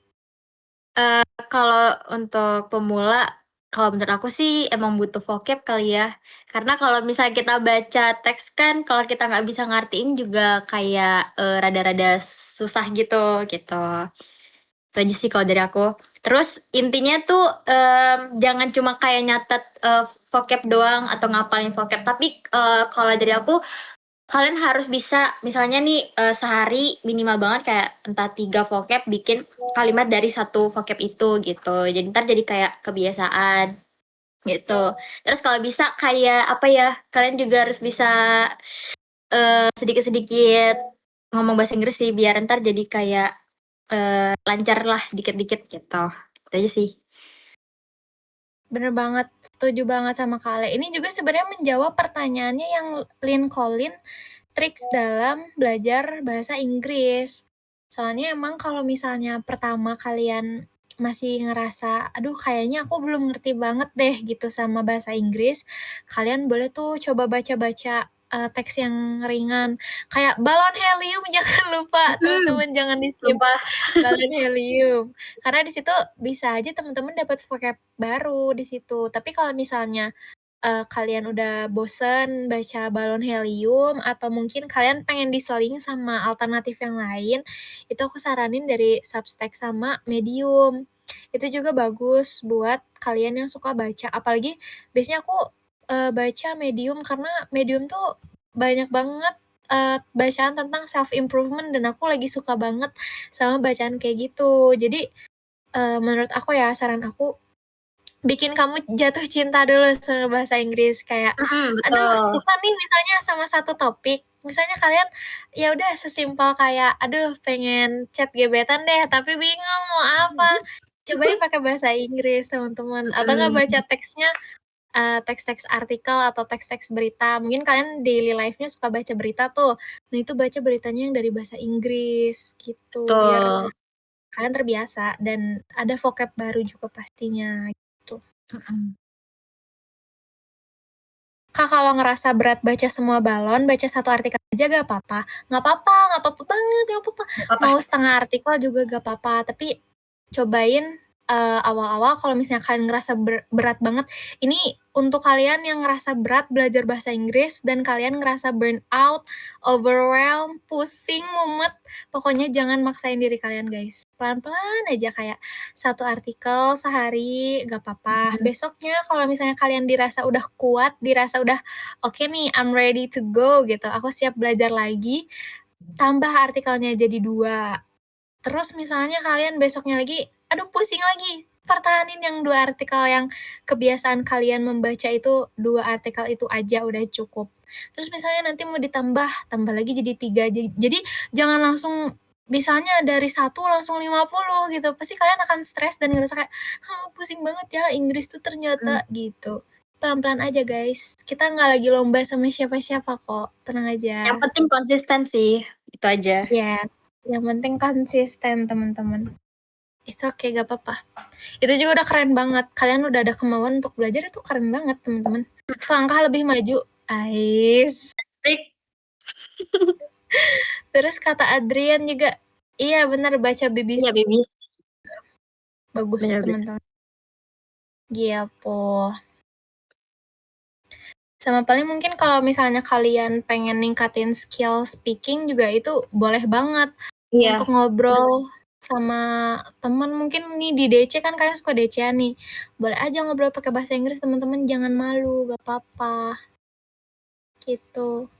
Kalau untuk pemula, kalau menurut aku sih emang butuh vocab kali ya. Karena kalau misalnya kita baca teks kan, kalau kita nggak bisa ngertiin juga kayak rada-rada susah gitu. Itu aja sih kalau dari aku. Terus intinya tuh jangan cuma kayak nyatet vocab doang atau ngapalin vocab. Tapi kalau dari aku, kalian harus bisa misalnya nih sehari minimal banget kayak entah 3 vocab bikin kalimat dari satu vocab itu gitu. Jadi ntar jadi kayak kebiasaan gitu. Terus kalau bisa kayak apa ya, kalian juga harus bisa sedikit-sedikit ngomong bahasa Inggris sih biar ntar jadi kayak lancar lah dikit-dikit gitu. Itu aja sih. Bener banget, setuju banget sama Kak Ale. Ini juga sebenarnya menjawab pertanyaannya yang Lincoln, triks dalam belajar bahasa Inggris. Soalnya emang kalau misalnya pertama kalian masih ngerasa, aduh kayaknya aku belum ngerti banget deh gitu sama bahasa Inggris, kalian boleh tuh coba baca-baca teks yang ringan. Kayak balon helium jangan lupa, teman-teman jangan di-skip Sumpah. balon helium. Karena di situ bisa aja teman-teman dapat vocab baru di situ. Tapi kalau misalnya kalian udah bosen baca balon helium atau mungkin kalian pengen diseling sama alternatif yang lain, itu aku saranin dari Substack sama Medium. Itu juga bagus buat kalian yang suka baca. Apalagi biasanya aku baca Medium karena Medium tuh banyak banget bacaan tentang self improvement dan aku lagi suka banget sama bacaan kayak gitu. Jadi menurut aku ya saran aku bikin kamu jatuh cinta dulu sama bahasa Inggris kayak aduh Betul. suka nih misalnya sama satu topik, misalnya kalian ya udah sesimpel kayak aduh pengen chat gebetan deh tapi bingung mau apa, cobain pakai bahasa Inggris teman-teman, atau nggak baca teksnya teks-teks artikel atau teks-teks berita, mungkin kalian daily life-nya suka baca berita tuh, nah itu baca beritanya yang dari bahasa Inggris gitu biar Betul. kalian terbiasa dan ada vocab baru juga pastinya gitu. Kak, kalau ngerasa berat baca semua balon, baca satu artikel aja gak apa-apa. Nggak apa-apa banget, nggak apa-apa. Apa? Mau setengah artikel juga gak apa-apa. Tapi cobain awal-awal kalau misalnya kalian ngerasa berat banget. Ini untuk kalian yang ngerasa berat belajar bahasa Inggris dan kalian ngerasa burn out, overwhelmed, pusing, mumet. Pokoknya jangan maksain diri kalian guys. Pelan-pelan aja kayak satu artikel sehari gak apa-apa. Besoknya kalau misalnya kalian dirasa udah kuat, dirasa udah oke nih, I'm ready to go gitu. Aku siap belajar lagi. Tambah artikelnya jadi 2. Terus misalnya kalian besoknya lagi, aduh pusing lagi. Pertahanin yang 2 artikel yang kebiasaan kalian membaca itu 2 artikel itu aja udah cukup. Terus misalnya nanti mau ditambah, tambah lagi jadi 3. Jadi jangan langsung misalnya dari 1 langsung 50 gitu. Pasti kalian akan stres dan ngerasa kayak, pusing banget ya Inggris tuh ternyata gitu. Pelan-pelan aja guys. Kita nggak lagi lomba sama siapa-siapa kok. Tenang aja. Yang penting konsisten sih. Itu aja. Yes. Yang penting konsisten teman-teman. It's okay, gak apa-apa. Itu juga udah keren banget. Kalian udah ada kemauan untuk belajar, itu keren banget teman-teman. Selangkah lebih maju. Ais. Terus kata Adrian juga, iya benar baca BBC. Iya, baby. Bagus Benar, teman-teman. Gitu. Sama paling mungkin kalau misalnya kalian pengen ningkatin skill speaking juga itu boleh banget. Iya. Untuk ngobrol sama teman mungkin nih di DC kan kalian suka DC-an nih. Boleh aja ngobrol pakai bahasa Inggris teman-teman, jangan malu, gak apa-apa. Gitu.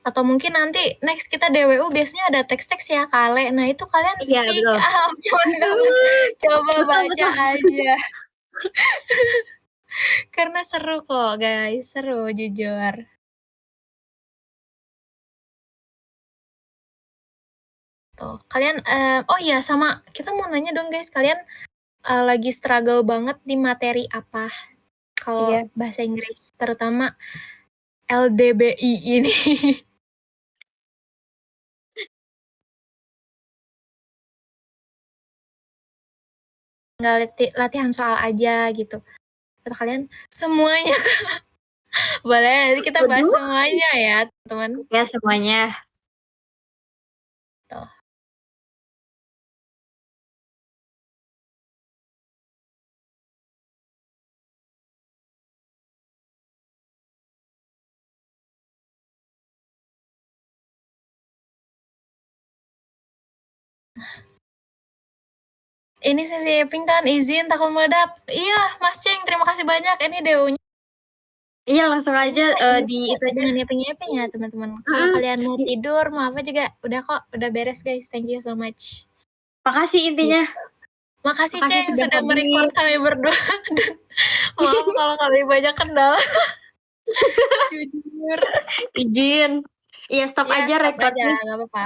Atau mungkin nanti next kita DWU biasanya ada teks-teks ya Kale. Nah itu kalian Iya, speak betul. up. Coba baca aja. Karena seru kok guys, seru jujur. Tuh, kalian oh iya sama kita mau nanya dong guys, kalian lagi struggle banget di materi apa kalau Iya. bahasa Inggris, terutama LDBI ini? Nggak latihan soal aja gitu. Atau kalian semuanya? Boleh, nanti kita bahas Waduh. semuanya ya teman. Ya, semuanya. Tuh. Ini sesi Eping kan izin takut meledak. Iya, Mas Ceng, terima kasih banyak. Ini DU-nya. Iya, langsung aja di itu aja. Jangan Eping-Eping ya, teman-teman. Kalau kalian mau tidur, mau apa juga, udah kok, udah beres guys. Thank you so much. Makasih intinya. Makasih Makasih Ceng sudah sudah hadir. merecord kami berdua dan maaf kalau kami banyak kendala. Jujur. Izin. Iya, stop Iya, aja stop recordnya. aja, nggak apa-apa.